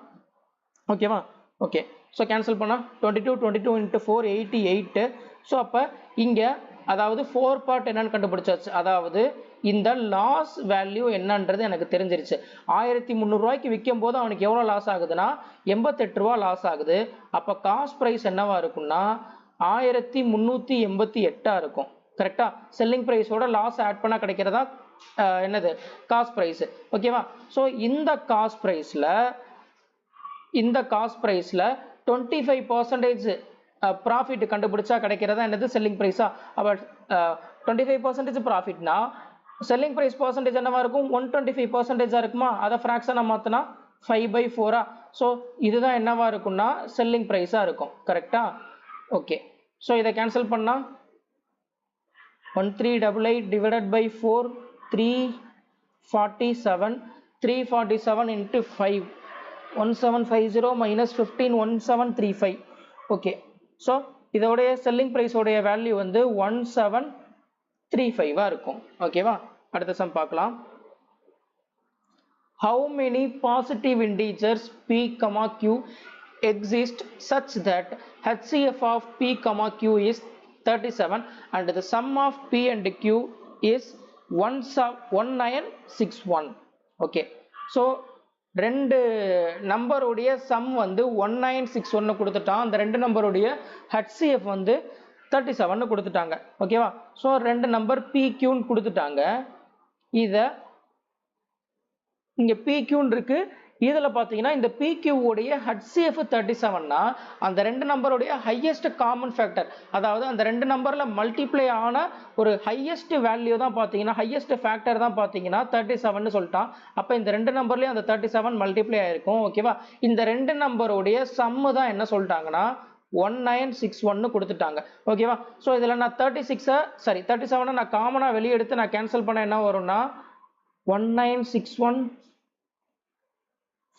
ஓகேவா? ஓகே, சோ கேன்சல் பண்ணா 22 into 4 88. சோ அப்ப இங்க அதாவது 4 பார்ட் என்னன்னு கண்டுபிடிச்சாச்சு. அதாவது இந்த லாஸ் வேல்யூ என்னன்றது எனக்கு தெரிஞ்சிருச்சு. 1300 ரூபாய்க்கு விற்கும் போது அவனுக்கு எவ்வளவு லாஸ் ஆகுதுன்னா 88 ரூபாய் லாஸ் ஆகுது. அப்ப காஸ்ட் பிரைஸ் என்னவா இருக்கும்னா 1388 இருக்கும். கரெக்டா? செல்லிங் பிரைஸோட லாஸ் ஆட் பண்ணா கிடைக்கிறதா என்னது? Cost price. ஓகேவா? சோ இந்த காஸ்ட் பிரைஸ்ல 25% ப்ராஃபிட் கண்டுபிடிச்சா கிடைக்கிறதா என்னது? செல்லிங் பிரைஸா? அப்ப 25% ப்ராஃபிட்னா செல்லிங் பிரைஸ் பர்சன்டேஜ் என்னவா இருக்கும்? 125% இருக்குமா? அதை ஃபிராக்ஷனா மாத்தினா 5/4. சோ இதுதான் என்னவா இருக்கும்னா செல்லிங் பிரைஸா இருக்கும். கரெக்டா? ஓகே, சோ இதை கேன்சல் பண்ணா 1388 divided by 4 347. 347 into 5 1750 minus 15 1735. Okay, so இதோடைய செல்லிங் பிரைஸ் உடைய வேல்யூ வந்து 1735 இருக்கும். ஓகேவா? அடுத்த சம் பார்க்கலாம். How many positive integers p, q exist such that HCF of p, q is 37 and the sum of p and q is 1961. Okay, so ரெண்டு நம்பருடைய சம் வந்து 1961 கொடுத்துட்டான். அந்த ரெண்டு நம்பருடைய HCF வந்து 37 கொடுத்துட்டாங்க. ஓகேவா? சோ ரெண்டு நம்பர் PQ ன்னு கொடுத்துட்டாங்க. இத இங்க PQ இருக்கு. இதுல பாத்தீங்கன்னா இந்த PQ உடைய HCF 37னா அந்த ரெண்டு நம்பருடைய ஹையஸ்ட் காமன் ஃபேக்டர், அதாவது அந்த ரெண்டு நம்பர்ல மல்டிப்ளை ஆன ஒரு ஹையஸ்ட் வேல்யூ தான் பாத்தீங்கன்னா ஹையஸ்ட் ஃபேக்டர் தான் பாத்தீங்கன்னா 37ன்னு சொல்லிட்டான். அப்ப இந்த ரெண்டு நம்பர்லயும் அந்த 37 மல்டிப்ளை ஆயிருக்கும். ஓகேவா? இந்த ரெண்டு நம்பருடைய சம் தான் என்ன சொல்லிட்டாங்கன்னா 1961 கொடுத்துட்டாங்க. ஓகேவா? சோ இதுல நான் 37 நான் காமனா வெளிய எடுத்து நான் கேன்சல் பண்ண என்ன வரும்னா 1961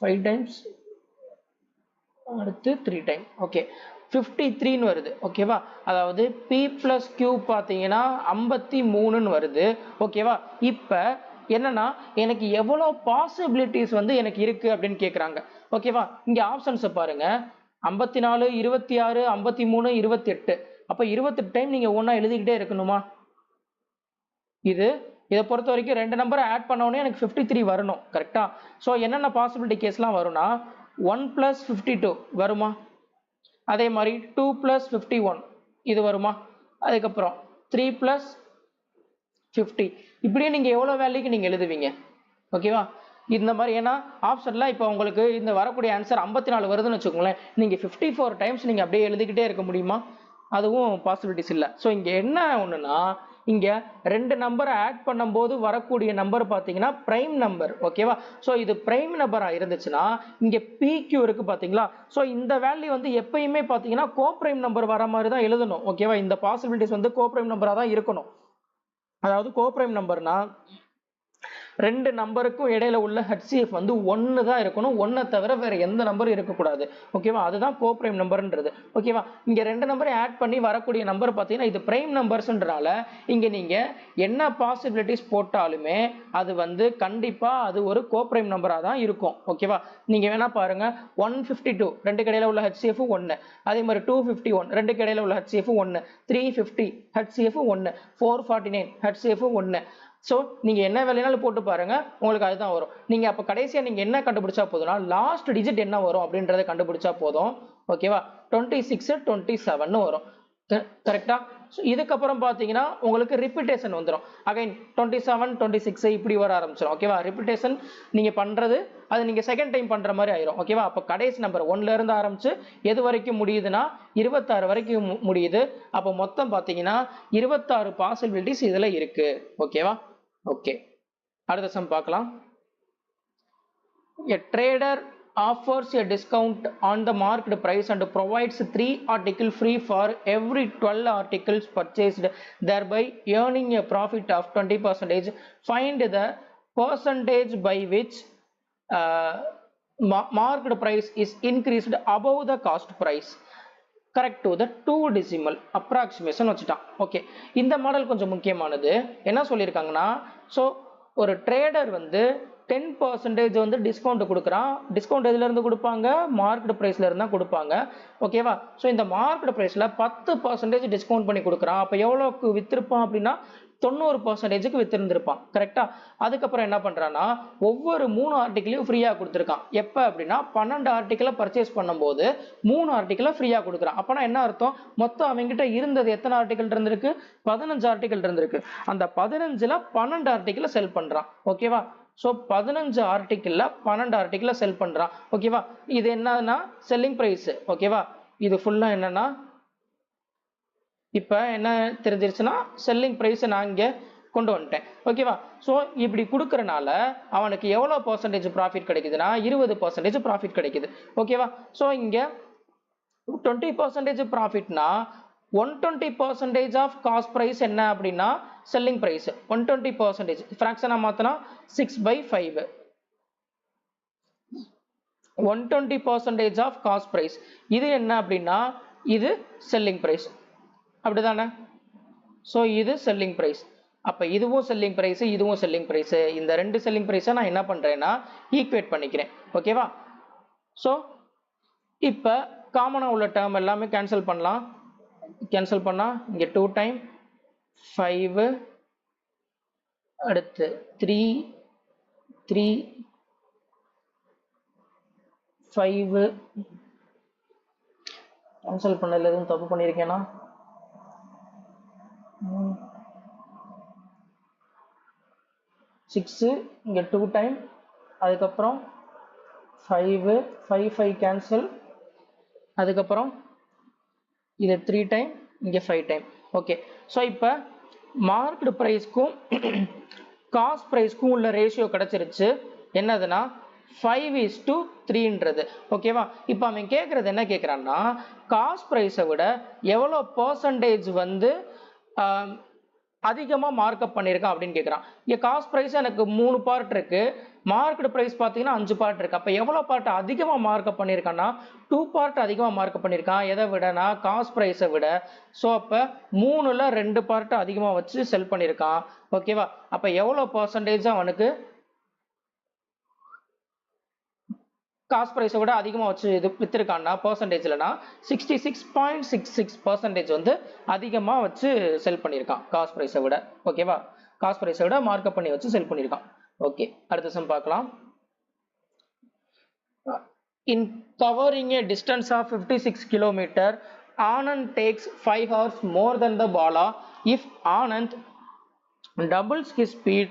5 times அடுத்து 3 time. ஓகே, 53 ன்னு வருது. ஓகேவா? அதாவது p plus q பாத்தீங்கன்னா 53 ன்னு வருது. ஓகேவா? இப்ப என்னன்னா எனக்கு எவ்வளவு பாசிபிலிட்டிஸ் வந்து எனக்கு இருக்கு அப்படின்னு கேக்குறாங்க. ஓகேவா? இங்க ஆப்ஷன்ஸ் பாருங்க. 54 26 53 28. அப்ப 28 டைம் நீங்க ஒண்ணா எழுதிக்கிட்டே இருக்கணுமா? இதை பொறுத்த வரைக்கும் ரெண்டு நம்பரை ஆட் பண்ண உடனே எனக்கு 53 வரணும். கரெக்டா? சோ என்னென்ன பாசிபிலிட்டி கேஸ்லாம் வரும்னா 1 plus 52 வருமா? அதே மாதிரி 2 plus 51 இது வருமா? அதுக்கப்புறம் 3 + 50 இப்படியே நீங்க எவ்வளவு வேல்யூக்கு நீங்க எழுதுவீங்க ஓகேவா இந்த மாதிரி ஏன்னா ஆப்ஷன்ல இப்போ உங்களுக்கு இந்த வரக்கூடிய ஆன்சர் 54 வருதுன்னு வச்சுக்கோங்களேன் நீங்க 54 டைம்ஸ் நீங்க அப்படியே எழுதிக்கிட்டே இருக்க முடியுமா அதுவும் பாசிபிலிட்டிஸ் இல்ல சோ இங்க என்ன ஒண்ணுனா இங்க ரெண்டு நம்பரை ஆட் பண்ணும்போது வரக்கூடிய நம்பர் பாத்தீங்கன்னா பிரைம் நம்பர் ஓகேவா சோ இது பிரைம் நம்பரா இருந்துச்சுன்னா இங்க PQ இருக்கு பாத்தீங்களா சோ இந்த வேல்யூ வந்து எப்பயுமே பாத்தீங்கன்னா கோப்ரைம் நம்பர் வர மாதிரி தான் எழுதணும் ஓகேவா இந்த பாசிபிலிட்டிஸ் வந்து கோப்ரைம் நம்பரா தான் இருக்கணும் அதாவது கோப்ரைம் நம்பர்னா ரெண்டு நம்பருக்கும் இடையில உள்ள HCF வந்து 1 தான் இருக்கணும் 1 தவிர வேற எந்த நம்பரும் இருக்கக்கூடாது ஓகேவா அதுதான் கோப்ரைம் நம்பர்ன்றது ஓகேவா இங்க ரெண்டு நம்பரை ஆட் பண்ணி வரக்கூடிய நம்பர் பாத்தீங்கன்னா இது பிரைம் நம்பர்ஸ்ன்றனால இங்க நீங்க என்ன பாசிபிலிட்டிஸ் போட்டாலுமே அது வந்து கண்டிப்பா அது ஒரு கோப்ரைம் நம்பரா தான் இருக்கும் ஓகேவா நீங்க வேணா பாருங்க 152 ரெண்டு இடையில உள்ள HCF 1 அதே மாதிரி 251 ரெண்டு இடையில உள்ள HCF 1 350 HCF 1 449 HCF 1 சோ நீங்க என்ன வேலைனாலும் போட்டு பாருங்க உங்களுக்கு அதுதான் வரும் நீங்க அப்ப கடைசியா நீங்க என்ன கண்டுபிடிச்சா போதும்னா லாஸ்ட் டிஜிட் என்ன வரும் அப்படின்றத கண்டுபிடிச்சா போதும் ஓகேவா 26 27 வரும் கரெக்ட்டா இதுக்கு அப்புறம் பாத்தீங்கன்னா உங்களுக்கு ரிப்பீட்டேஷன் வந்துரும் அகைன் 27 26 இப்படி வர ஆரம்பிச்சிரும் ஓகேவா ரிப்பீட்டேஷன் நீங்க பண்றது அது நீங்க செகண்ட் டைம் பண்ற மாதிரி ஆயிரும் ஓகேவா அப்ப கடைசி நம்பர் 1 ல இருந்து ஆரம்பிச்சு எது வரைக்கும் முடியுதுன்னா 26 வரைக்கும் முடியுது அப்ப மொத்தம் பாத்தீங்கன்னா 26 பாசிபிலிட்டிஸ் இதுல இருக்கு ஓகேவா ஓகே அடுத்த சம் பார்க்கலாம் a trader offers a discount on the marked price and provides 3 articles free for every 12 articles purchased thereby earning a profit of 20%. Find the percentage by which marked price is increased above the cost price correct to the 2 decimal approximation வச்சிட்டான் okay இந்த மாடல் கொஞ்சம் முக்கியமானது என்ன சொல்லிருக்காங்கன்னா சோ ஒரு ட்ரேடர் வந்து 10% வந்து டிஸ்கவுண்ட் கொடுக்குறான் டிஸ்கவுண்ட் எதுல இருந்து கொடுப்பாங்க மார்க்கெட் பிரைஸ்ல இருந்தா கொடுப்பாங்க ஓகேவா சோ இந்த மார்க்கெட் பிரைஸ்ல 10% டிஸ்கவுண்ட் பண்ணி கொடுக்குறான் அப்ப எவ்வளவுக்கு வித்திருப்பான் அப்படின்னா 90%க்கு வித்திருந்திருப்பான் கரெக்டா அதுக்கப்புறம் என்ன பண்றான்னா ஒவ்வொரு 3 ஆர்டிகிளையும் ஃப்ரீயா கொடுத்திருக்கான் எப்ப அப்படின்னா 12 ஆர்டிகிளை பர்ச்சேஸ் பண்ணும்போது 3 ஆர்டிகிளை ஃப்ரீயா கொடுக்குறான் அப்பனா என்ன அர்த்தம் மொத்தம் அவங்கிட்ட இருந்தது எத்தனை ஆர்டிகிள் இருந்திருக்கு 15 ஆர்டிகிள் இருந்திருக்கு அந்த 15ல 12 ஆர்டிகிளை செல் பண்றான் ஓகேவா சோ 15 ஆர்டிகிள்ல 12 ஆர்டிகிளை செல் பண்றான் ஓகேவா இது என்னன்னா செல்லிங் பிரைஸ் ஓகேவா இது ஃபுல்லா என்னன்னா இப்ப என்ன தெரிஞ்சிருச்சுன்னா செல்லிங் பிரைஸ் நான் இங்க கொண்டு வந்துட்டேன் ஓகேவா சோ இப்படி கொடுக்கறனால அவனுக்கு எவ்வளவு பெர்சன்டேஜ் ப்ராஃபிட் கிடைக்குதுன்னா 20% ப்ராஃபிட் கிடைக்குது ஓகேவா சோ இங்க 20% ப்ராஃபிட்னா 120% ஆஃப் காஸ்ட் பிரைஸ் என்ன அப்படின்னா செல்லிங் பிரைஸ் 120% ஃபிராக்ஷனா மாத்தனா 6/5 120% ஆஃப் காஸ்ட் பிரைஸ் இது என்ன அப்படின்னா இது செல்லிங் பிரைஸ் அப்படிதானே சோ இது செல்லிங் பிரைஸ் அப்ப இதுவும் செல்லிங் பிரைஸ் இதுவும் செல்லிங் பிரைஸ் இந்த ரெண்டு செல்லிங் பிரைஸை நான் என்ன பண்றேன்னா ஈக்குவேட் பண்ணிக்கிறேன் ஓகேவா சோ இப்ப காமனா உள்ள டேர்ம் எல்லாமே கேன்சல் பண்ணலாம் கேன்சல் பண்ணா இங்க 2 டைம் 5 அடுத்து 3 3 5 கேன்சல் பண்ணல எதுவும் தப்பு பண்ணிருக்கேனா 6 இங்க 2 டைம் அதுக்கப்புறம் 5 கேன்சல் அதுக்கப்புறம் இது 3 டைம் இங்க 5 டைம் ஓகே சோ இப்போ மார்க்கெட் பிரைஸ்க்கும் காஸ்ட் பிரைஸ்க்கும் உள்ள ரேஷியோ கிடைச்சிருச்சு என்னதுன்னா 5:3ன்றது ஓகேவா இப்போ அவன் கேட்கறது என்ன கேட்கறான்னா காஸ்ட் பிரைஸை விட எவ்வளோ பெர்சன்டேஜ் வந்து அதிகமா மார்க்அப் பண்ணிருக்கான் அப்படின்னு கேட்கறான் இங்க காஸ்ட் பிரைஸ் எனக்கு 3 பார்ட் இருக்கு மார்க்கெட் பிரைஸ் பாத்தீங்கன்னா 5 பார்ட் இருக்கு அப்ப எவ்வளவு பார்ட் அதிகமா மார்க்அப் பண்ணிருக்கான்னா 2 பார்ட் அதிகமா மார்க்அப் பண்ணிருக்கான் எதை விடனா காஸ்ட் பிரைஸை விட சோ அப்ப 3ல 2 பார்ட் அதிகமா வச்சு செல் பண்ணிருக்கான் ஓகேவா அப்ப எவ்வளவு பெர்சன்டேஜ் அவனுக்கு காஸ்ட் பிரைஸை விட அதிகமா வச்சு இது வித்திருக்கான்னா பெர்சன்டேஜ்லனா 66.66% வந்து அதிகமா வச்சு செல் பண்ணிருக்கான் காஸ்ட் பிரைஸை விட ஓகேவா காஸ்ட் பிரைஸை விட மார்க்அப் பண்ணி வச்சு செல் பண்ணிருக்கான் ஓகே அடுத்த சம் பார்க்கலாம் in covering a distance of 56 km Anand takes 5 hours more than the Bala. If Anand doubles his speed,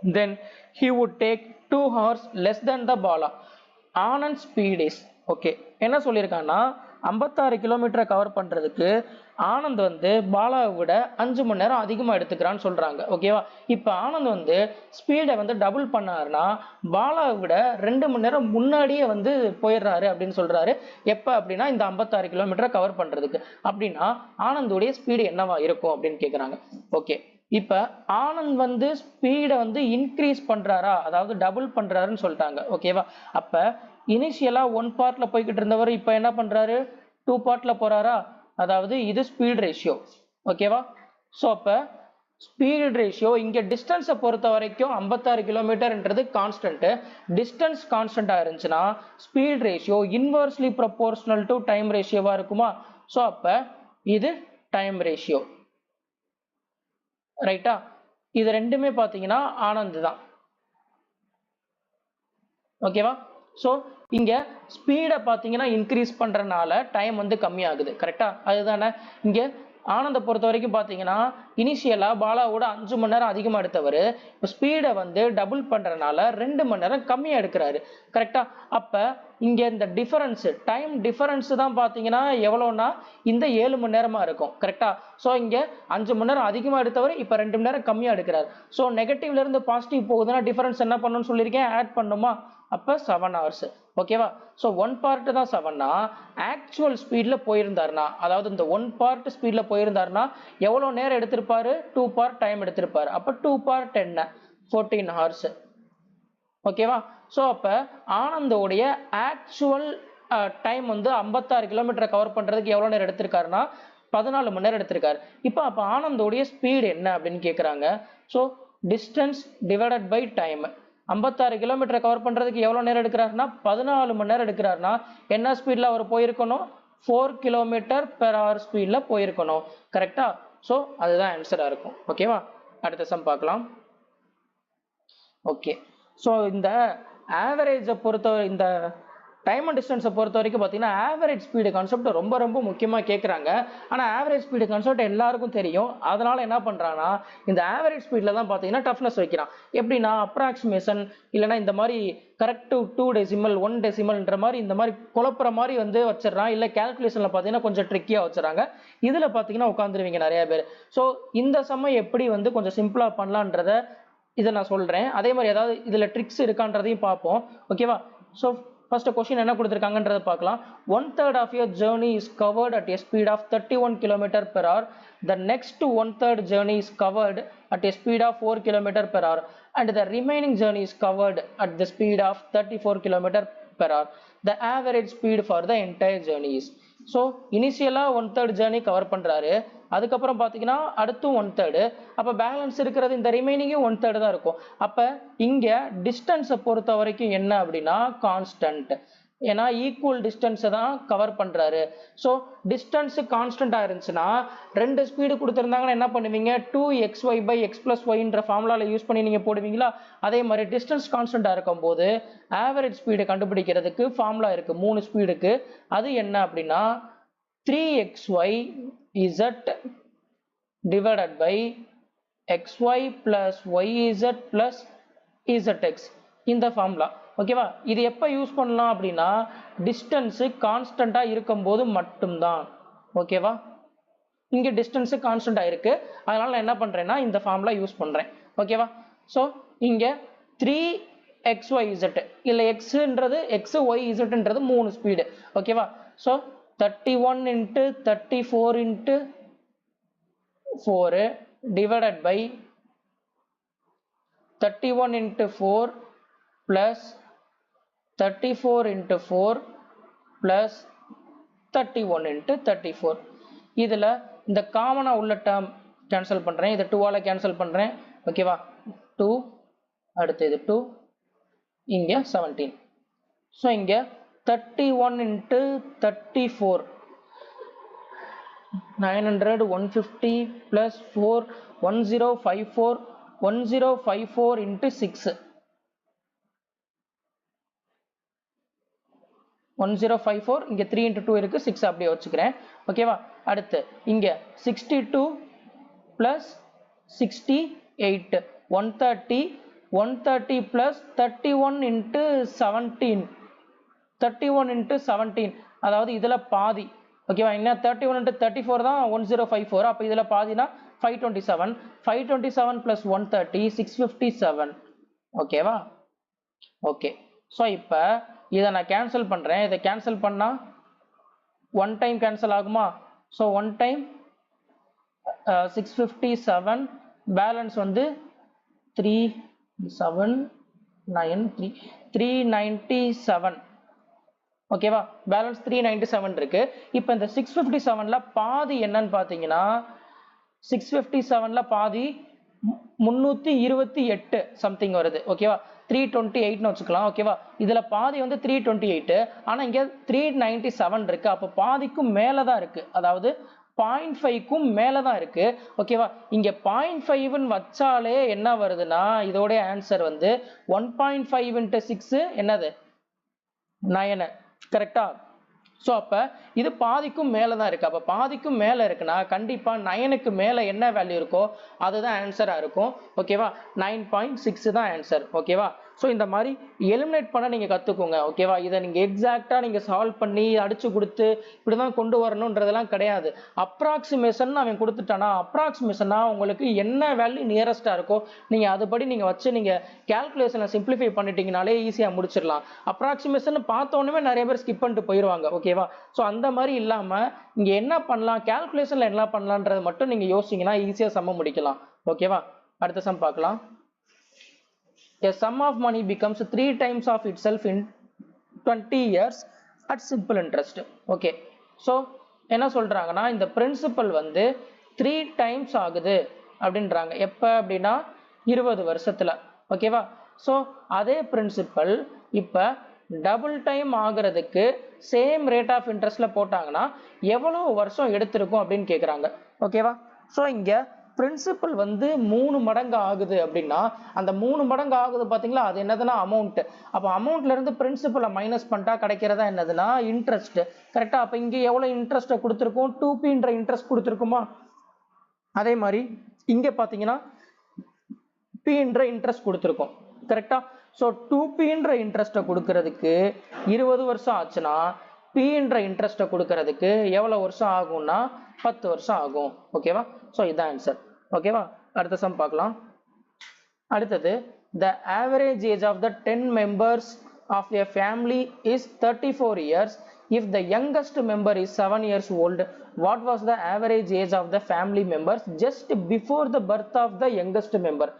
then he would take 2 hours less than the Bala. Anand speed is okay. என்ன சொல்லியிருக்காங்கன்னா 56 கிலோமீட்டரை கவர் பண்றதுக்கு ஆனந்த் வந்து பாலாவை விட 5 மணி நேரம் அதிகமாக எடுத்துக்கிறான்னு சொல்றாங்க. ஓகேவா? இப்போ ஆனந்த் வந்து ஸ்பீடை வந்து டபுள் பண்ணாருன்னா பாலாவை விட 2 மணி நேரம் முன்னாடியே வந்து போயிடுறாரு அப்படின்னு சொல்றாரு. எப்போ அப்படின்னா இந்த 56 கிலோமீட்டரை கவர் பண்றதுக்கு. அப்படின்னா ஆனந்தோடைய ஸ்பீடு என்னவா இருக்கும் அப்படின்னு கேட்குறாங்க. ஓகே, இப்போ ஆனந்த் வந்து ஸ்பீடை வந்து இன்க்ரீஸ் பண்றாரா, அதாவது டபுள் பண்றாருன்னு சொல்லிட்டாங்க. ஓகேவா? அப்போ இனிஷியலா 1 பார்ட்ல போய்கிட்டு இருந்தவர் இப்போ என்ன பண்றாரு, 2 பார்ட்ல போறாரா, அதாவது இது ஸ்பீட் ரேஷியோ. ஓகேவா? ஸோ அப்போ ஸ்பீட் ரேஷியோ இங்கே டிஸ்டன்ஸை பொறுத்த வரைக்கும் 56 கிலோமீட்டர்ன்றது கான்ஸ்டன்ட். டிஸ்டன்ஸ் கான்ஸ்டன்டாக இருந்துச்சுன்னா speed ratio inversely proportional to time ரேஷியோவா இருக்குமா? ஸோ அப்போ இது டைம் ரேஷியோ. ரைட்டா? இது ரெண்டுமே பார்த்தீங்கன்னா ஆனந்த் தான். ஓகேவா? ஸோ இங்கே ஸ்பீடை பார்த்தீங்கன்னா இன்க்ரீஸ் பண்ணுறனால டைம் வந்து கம்மியாகுது. கரெக்டாக? அதுதானே. இங்கே ஆனந்தை பொறுத்த வரைக்கும் பார்த்தீங்கன்னா இனிஷியலாக பாலாவோட 5 மணி நேரம் அதிகமாக எடுத்தவர் இப்போ ஸ்பீடை வந்து டபுள் பண்ணுறனால 2 மணி நேரம் கம்மியாக எடுக்கிறாரு. கரெக்டாக? அப்போ இங்கே இந்த டிஃபரன்ஸு டைம் டிஃபரன்ஸு தான் பார்த்தீங்கன்னா எவ்வளோன்னா இந்த 7 மணி நேரமாக இருக்கும். கரெக்டாக? ஸோ இங்கே 5 மணி நேரம் அதிகமாக எடுத்தவர் இப்போ 2 மணி நேரம் கம்மியாக எடுக்கிறார். ஸோ நெகட்டிவ்லேருந்து பாசிட்டிவ் போகுதுன்னா டிஃபரன்ஸ் என்ன பண்ணணும்னு சொல்லியிருக்கேன், ஆட் பண்ணுமா? அப்போ 7 ஹவர்ஸ். ஓகேவா? ஸோ 1 பார்ட் தான் 7னா ஆக்சுவல் ஸ்பீடில் போயிருந்தாருன்னா, அதாவது இந்த 1 பார்ட் ஸ்பீடில் போயிருந்தாருன்னா எவ்வளோ நேரம் எடுத்திருப்பாரு, 2 பார்ட் டைம் எடுத்திருப்பாரு. அப்போ 2 பார்ட் என்ன, 14 ஹவர்ஸ். ஓகேவா? ஸோ அப்போ ஆனந்தோடைய ஆக்சுவல் டைம் வந்து 56 கிலோமீட்டரை கவர் பண்ணுறதுக்கு எவ்வளோ நேரம் எடுத்திருக்காருன்னா 14 மணி நேரம் எடுத்திருக்காரு. அப்போ ஆனந்தோடைய ஸ்பீடு என்ன அப்படின்னு கேட்குறாங்க. So distance divided by time. 56 கிலோமீட்டரை கவர் பண்ணுறதுக்கு எவ்வளோ நேரம் எடுக்கிறாருன்னா 14 மணி நேரம் எடுக்கிறாருன்னா என்ன ஸ்பீடில் அவர் போயிருக்கணும், 4 km/h ஸ்பீடில் போயிருக்கணும். கரெக்டா? ஸோ அதுதான் ஆன்சராக இருக்கும். ஓகேவா? அடுத்த சம் பார்க்கலாம். ஓகே, ஸோ இந்த ஆவரேஜை பொறுத்தவரை, இந்த டைம் அண்ட் டிஸ்டன்ஸை பொறுத்த வரைக்கும் பார்த்தீங்கன்னா ஆவரேஜ் ஸ்பீடு கான்செப்ட் ரொம்ப ரொம்ப முக்கியமாக கேட்குறாங்க. ஆனால் ஆவரேஜ் ஸ்பீடு கான்செப்ட் எல்லாருக்கும் தெரியும். அதனால் என்ன பண்ணுறான்னா இந்த ஆவரேஜ் ஸ்பீடில் தான் பார்த்தீங்கன்னா டஃப்னஸ் வைக்கிறான். எப்படின்னா அப்ராக்சிமேஷன் இல்லைனா இந்த மாதிரி கரெக்டு 2 டெசிமல் 1 டெசிமல்ன்ற மாதிரி இந்த மாதிரி குழப்புற மாதிரி வந்து வச்சிடறான். இல்லை கேல்குலேஷனில் பார்த்தீங்கன்னா கொஞ்சம் ட்ரிக்கியாக வச்சுறாங்க. இதில் பார்த்தீங்கன்னா உட்காந்துருவீங்க நிறைய பேர். ஸோ இந்த சம்மை எப்படி வந்து கொஞ்சம் சிம்பிளாக பண்ணலான்றத இதை நான் சொல்கிறேன். அதே மாதிரி ஏதாவது இதில் ட்ரிக்ஸ் இருக்கான்றதையும் பார்ப்போம். ஓகேவா? ஸோ ஃபர்ஸ்ட் கொஸ்டின் என்ன கொடுத்துருக்காங்கன்றத பார்க்கலாம். 1/3 of your journey is covered at a speed of 31 km/h. The next 1/3 journey is covered at a speed of 4 km/h and the remaining journey is covered at the speed of 34 km/h. The average speed for the entire journey is. So இனிஷியலாக 1/3 ஜேர்னி கவர் பண்ணுறாரு. அதுக்கப்புறம் பார்த்தீங்கன்னா அடுத்தும் 1/3. அப்போ பேலன்ஸ் இருக்கிறது இந்த ரிமைனிங்கும் 1/3 தான் இருக்கும். அப்போ இங்கே டிஸ்டன்ஸை பொறுத்த வரைக்கும் என்ன அப்படின்னா கான்ஸ்டன்ட். ஏன்னா ஈக்குவல் டிஸ்டன்ஸை தான் கவர் பண்ணுறாரு. ஸோ டிஸ்டன்ஸு கான்ஸ்டண்ட்டாக இருந்துச்சுன்னா 2 ஸ்பீடு கொடுத்துருந்தாங்கன்னா என்ன பண்ணுவீங்க, 2xy/x+yன்ற ஃபார்முலாவில் யூஸ் பண்ணி நீங்கள் போடுவீங்களா? அதே மாதிரி டிஸ்டன்ஸ் கான்ஸ்டண்ட்டாக இருக்கும்போது ஆவரேஜ் ஸ்பீடு கண்டுபிடிக்கிறதுக்கு ஃபார்முலா இருக்குது 3 ஸ்பீடுக்கு. அது என்ன அப்படின்னா 3xyz divided by xy plus yz plus zx இந்த ஃபார்முலா. ஓகேவா? இது எப்போ யூஸ் பண்ணலாம் அப்படின்னா டிஸ்டன்ஸு கான்ஸ்டண்ட்டாக இருக்கும்போது மட்டும்தான். ஓகேவா? இங்கே டிஸ்டன்ஸு கான்ஸ்டண்ட்டாக இருக்குது, அதனால் நான் என்ன பண்ணுறேன்னா இந்த ஃபார்முலா யூஸ் பண்ணுறேன். ஓகேவா? ஸோ இங்கே 3xyz இல்லை எக்ஸுன்றது எக்ஸு ஒய்இசட்ன்றது 3 ஸ்பீடு. ஓகேவா? So 31 × 34 × 4 divided by 31 × 4 plus 34 × 4 plus 31 × 34. இதில் இந்த காமனாக உள்ள டேர்ம் கேன்சல் பண்ணுறேன். இதை 2ஆல் கேன்சல் பண்ணுறேன். ஓகேவா? 2 அடுத்து இது 2 இங்கே 17. ஸோ இங்கே 31 × 34 900 150 plus 4 1054 1054 × 6. 1054 இங்க 3 into 2 இருக்கு 6 அப்படியே வச்சுக்கிறேன் ஓகேவா அடுத்து இங்க 62 plus 68 130 plus 31 into 17 31 into 17 அதாவது இதுல பாதி ஓகேவா என்ன 31 into 34 தான் 1054 அப்ப இதுல பாதினா 527 plus 130 657 ஓகேவா ஓகே சோ இப்போ இத நான் கேன்சல் பண்றேன் இத கேன்சல் பண்ணா ஒன் டைம் கேன்சல் ஆகுமா சோ ஒன் டைம் 657 பேலன்ஸ் வந்து 397 ஓகேவா பேலன்ஸ் 397 இருக்கு இப்போ இந்த 657ல பாதி என்னன்னு பாத்தீங்கன்னா 657ல பாதி 328 சம்திங் வருது ஓகேவா 328 னு வச்சுக்கலாம் ஓகேவா இதுல பாதி வந்து 328 ஆனா இங்க 397 இருக்கு அப்ப பாதிக்கும் மேல தான் இருக்கு அதாவது 0.5 க்கும் மேல தான் இருக்கு ஓகேவா இங்க 0.5 ன்னு வச்சாலே என்ன வருதுன்னா இதோட ஆன்சர் வந்து 1.5 into 6 என்னது 9 கரெக்ட்டா சோ அப்ப இது பாதிக்கும் மேல தான் இருக்கு அப்ப பாதிக்கும் மேல இருக்குனா கண்டிப்பா 9 க்கு மேல என்ன வேல்யூ இருக்கோ அதுதான் ஆன்சரா இருக்கும் ஓகேவா 9.6 தான் ஆன்சர் ஓகேவா சோ இந்த மாதிரி எலிமினேட் பண்ண நீங்க கத்துக்கோங்க ஓகேவா இத நீங்க எக்ஸாக்ட்டா நீங்க சால்வ் பண்ணி அடிச்சு கொடுத்து இப்படி தான் கொண்டு வரணும்ன்றதெல்லாம் கிடையாது அப்ராக்ஸிமேஷன் அவன் கொடுத்துட்டானா அப்ராக்ஸிமேஷனா உங்களுக்கு என்ன வேல்யூ நியரஸ்டா இருக்கோ நீங்க அதுபடி நீங்க வச்சு நீங்க கால்குலேஷனை சிம்பிளிஃபை பண்ணிட்டீங்கனாலே ஈஸியா முடிச்சிடலாம் அப்ராக்ஸிமேஷன் பார்த்த உடனே நிறைய பேர் ஸ்கிப் பண்ணிட்டு போயிடுவாங்க ஓகேவா சோ அந்த மாதிரி இல்லாம இங்க என்ன பண்ணலாம் கால்குலேஷன்ல என்ன பண்ணலாம்ன்றது மட்டும் நீங்க யோசிச்சீங்கன்னா ஈஸியா சம்ம முடிக்கலாம் ஓகேவா அடுத்த சம் பார்க்கலாம் A sum of money becomes 3 times of itself in 20 years at simple interest. Okay. So, என்ன சொல்றாங்கன்னா இந்த பிரின்சிபல் வந்து 3 times ஆகுது அப்படின்றாங்க எப்ப அப்படின்னா 20 வருஷத்துல ஓகேவா சோ அதே பிரின்சிபல் இப்ப டபுள் டைம் ஆகிறதுக்கு சேம் ரேட் ஆஃப் இன்ட்ரெஸ்ட்ல போட்டாங்கன்னா எவ்வளவு வருஷம் எடுத்திருக்கும் அப்படின்னு கேக்குறாங்க ஓகேவா சோ இங்க பிரின்சிபல் வந்து 3 மடங்கு ஆகுது அப்படின்னா அந்த 3 மடங்கு ஆகுது பாத்தீங்களா அது என்னதுன்னா அமௌண்ட் அப்ப அமௌண்ட்ல இருந்து பிரின்சிபலை மைனஸ் பண்ணிட்டா கிடைக்கிறதா என்னதுன்னா இன்ட்ரெஸ்ட் கரெக்டா அப்ப இங்க எவ்வளவு இன்ட்ரெஸ்ட் கொடுத்திருக்கோம் 2pன்ற இன்ட்ரெஸ்ட் கொடுத்திருக்குமா அதே மாதிரி இங்க பாத்தீங்கன்னா pன்ற இன்ட்ரெஸ்ட் கொடுத்திருக்கோம் கரெக்டா சோ 2pன்ற இன்ட்ரெஸ்ட் கொடுக்கிறதுக்கு 20 வருஷம் ஆச்சுன்னா pன்ற இன்ட்ரெஸ்ட் கொடுக்கிறதுக்கு எவ்வளவு வருஷம் ஆகும்னா 10 வருஷம் ஆகும் ஓகேவா சோ இதான் ஆன்சர் ஓகேவா அடுத்த சம் பார்க்கலாம் அடுத்தது the average age of the 10 members of a family is 34 years if the youngest member is 7 years old what was the average age of the family members just before the birth of the youngest member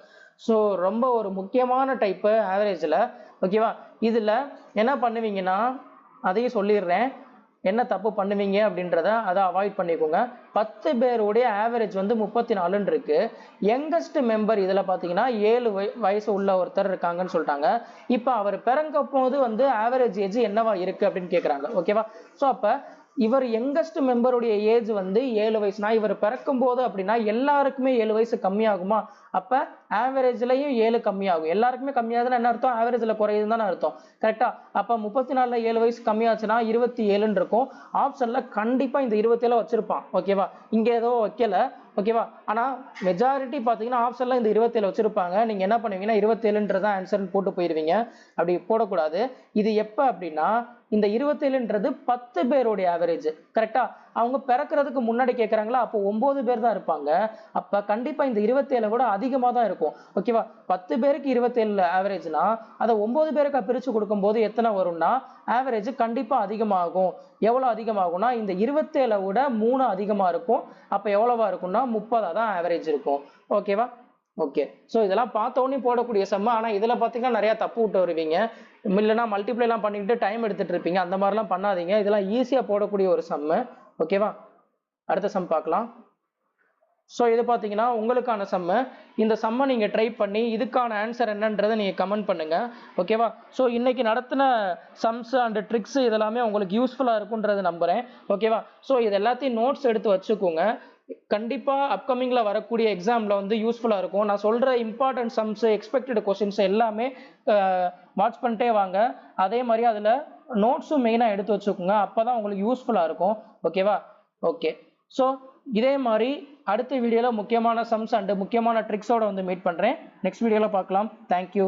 so ரொம்ப ஒரு முக்கியமான டைப் ஆவரேஜ்ல ஓகேவா இதுல என்ன பண்ணுவீங்கன்னா அதையும் சொல்லிடுறேன் என்ன தப்பு பண்ணுவீங்க அப்படின்றத அதை அவாய்ட் பண்ணிக்கோங்க 10 பேருடைய ஆவரேஜ் வந்து 34 இருக்கு யங்கஸ்ட் மெம்பர் இதுல பாத்தீங்கன்னா 7 வயசு உள்ள ஒருத்தர் இருக்காங்கன்னு சொல்லிட்டாங்க இப்போ அவர் பிறக்க போது வந்து ஆவரேஜ் ஏஜ் என்னவா இருக்கு அப்படின்னு கேக்குறாங்க ஓகேவா சோ அப்ப இவர் யங்கஸ்ட் மெம்பருடைய ஏஜ் வந்து 7 வயசுனா இவர் பிறக்கும் போது அப்படின்னா எல்லாருக்குமே 7 வயசு கம்மியாகுமா அப்ப ஆவரேஜ்லயும் 7 கம்மியாகும் எல்லாருக்குமே கம்மியாகுதுன்னா என்ன அர்த்தம் ஆவரேஜ்ல குறையுதுன்னு தானே அர்த்தம் கரெக்டா அப்ப 34ல 7 வயசு கம்மியாச்சுன்னா 27 இருக்கும் ஆப்ஷன்ல கண்டிப்பா இந்த 27 வச்சிருப்பான் ஓகேவா இங்க ஏதோ வைக்கல ஓகேவா ஆனா மெஜாரிட்டி பாத்தீங்கன்னா ஆப்ஷன்ல இந்த 27 வச்சிருப்பாங்க நீங்க என்ன பண்ணுவீங்கன்னா 27ன்றத ஆன்சர் போட்டு போயிருவீங்க அப்படி போடக்கூடாது இது எப்ப அப்படின்னா இந்த 27ன்றது 10 பேருடைய ஆவரேஜ் கரெக்டா அவங்க பிறக்கிறதுக்கு முன்னாடி கேக்குறாங்களா அப்போ 9 பேர் தான் இருப்பாங்க அப்ப கண்டிப்பா இந்த 27 விட அதிகமா தான் இருக்கும் ஓகேவா 10 பேருக்கு 27 ஆவரேஜ்னா அதை 9 பேருக்கு பிரிச்சு கொடுக்கும்போது எத்தனை வரும்னா ஆவரேஜ் கண்டிப்பா அதிகமாகும் எவ்வளவு அதிகமாகும்னா இந்த 27 விட 3 அதிகமா இருக்கும் அப்ப எவ்வளவா இருக்கும்னா 30 தான் ஆவரேஜ் இருக்கும் ஓகேவா ஓகே சோ இதெல்லாம் பார்த்த உடனே போடக்கூடிய சம் ஆனா இதுல பாத்தீங்கன்னா நிறைய தப்பு விட்டு வருவீங்க இல்லைன்னா மல்டிப்ளை எல்லாம் பண்ணிட்டு டைம் எடுத்துட்டு இருப்பீங்க அந்த மாதிரிலாம் பண்ணாதீங்க இதெல்லாம் ஈஸியா போடக்கூடிய ஒரு சம் ஓகேவா அடுத்த சம் பார்க்கலாம் சோ இது பாத்தீங்கன்னா உங்களுக்கான சம்ம இந்த சம்ம நீங்க ட்ரை பண்ணி இதுக்கான ஆன்சர் என்னன்றதை நீங்க கமெண்ட் பண்ணுங்க ஓகேவா சோ இன்னைக்கு நடத்தின சம்ஸ் அண்ட் ட்ரிக்ஸ் இதெல்லாமே உங்களுக்கு யூஸ்ஃபுல்லா இருக்கும்ன்றது நம்புறேன் ஓகேவா சோ இது எல்லாத்தையும் நோட்ஸ் எடுத்து வச்சுக்கோங்க கண்டிப்பா அப்கமிங்ல வரக்கூடிய எக்ஸாம்ல வந்து யூஸ்ஃபுல்லா இருக்கும் நான் சொல்ற இம்பார்ட்டன்ட் சம்ஸ் எக்ஸ்பெக்டட் क्वेश्चंस எல்லாமே வாட்ச் பண்ணிட்டே வாங்க அதே மாதிரி அதுல நோட்ஸும் மெயினாக எடுத்து வச்சுக்கோங்க, அப்போ தான் உங்களுக்கு யூஸ்ஃபுல்லாக இருக்கும். ஓகேவா? ஓகே. ஸோ இதே மாதிரி அடுத்த வீடியோவில் முக்கியமான சம்ஸ் அண்ட் முக்கியமான ட்ரிக்ஸோட வந்து மீட் பண்ணுறேன். நெக்ஸ்ட் வீடியோவில் பார்க்கலாம். தேங்க்யூ.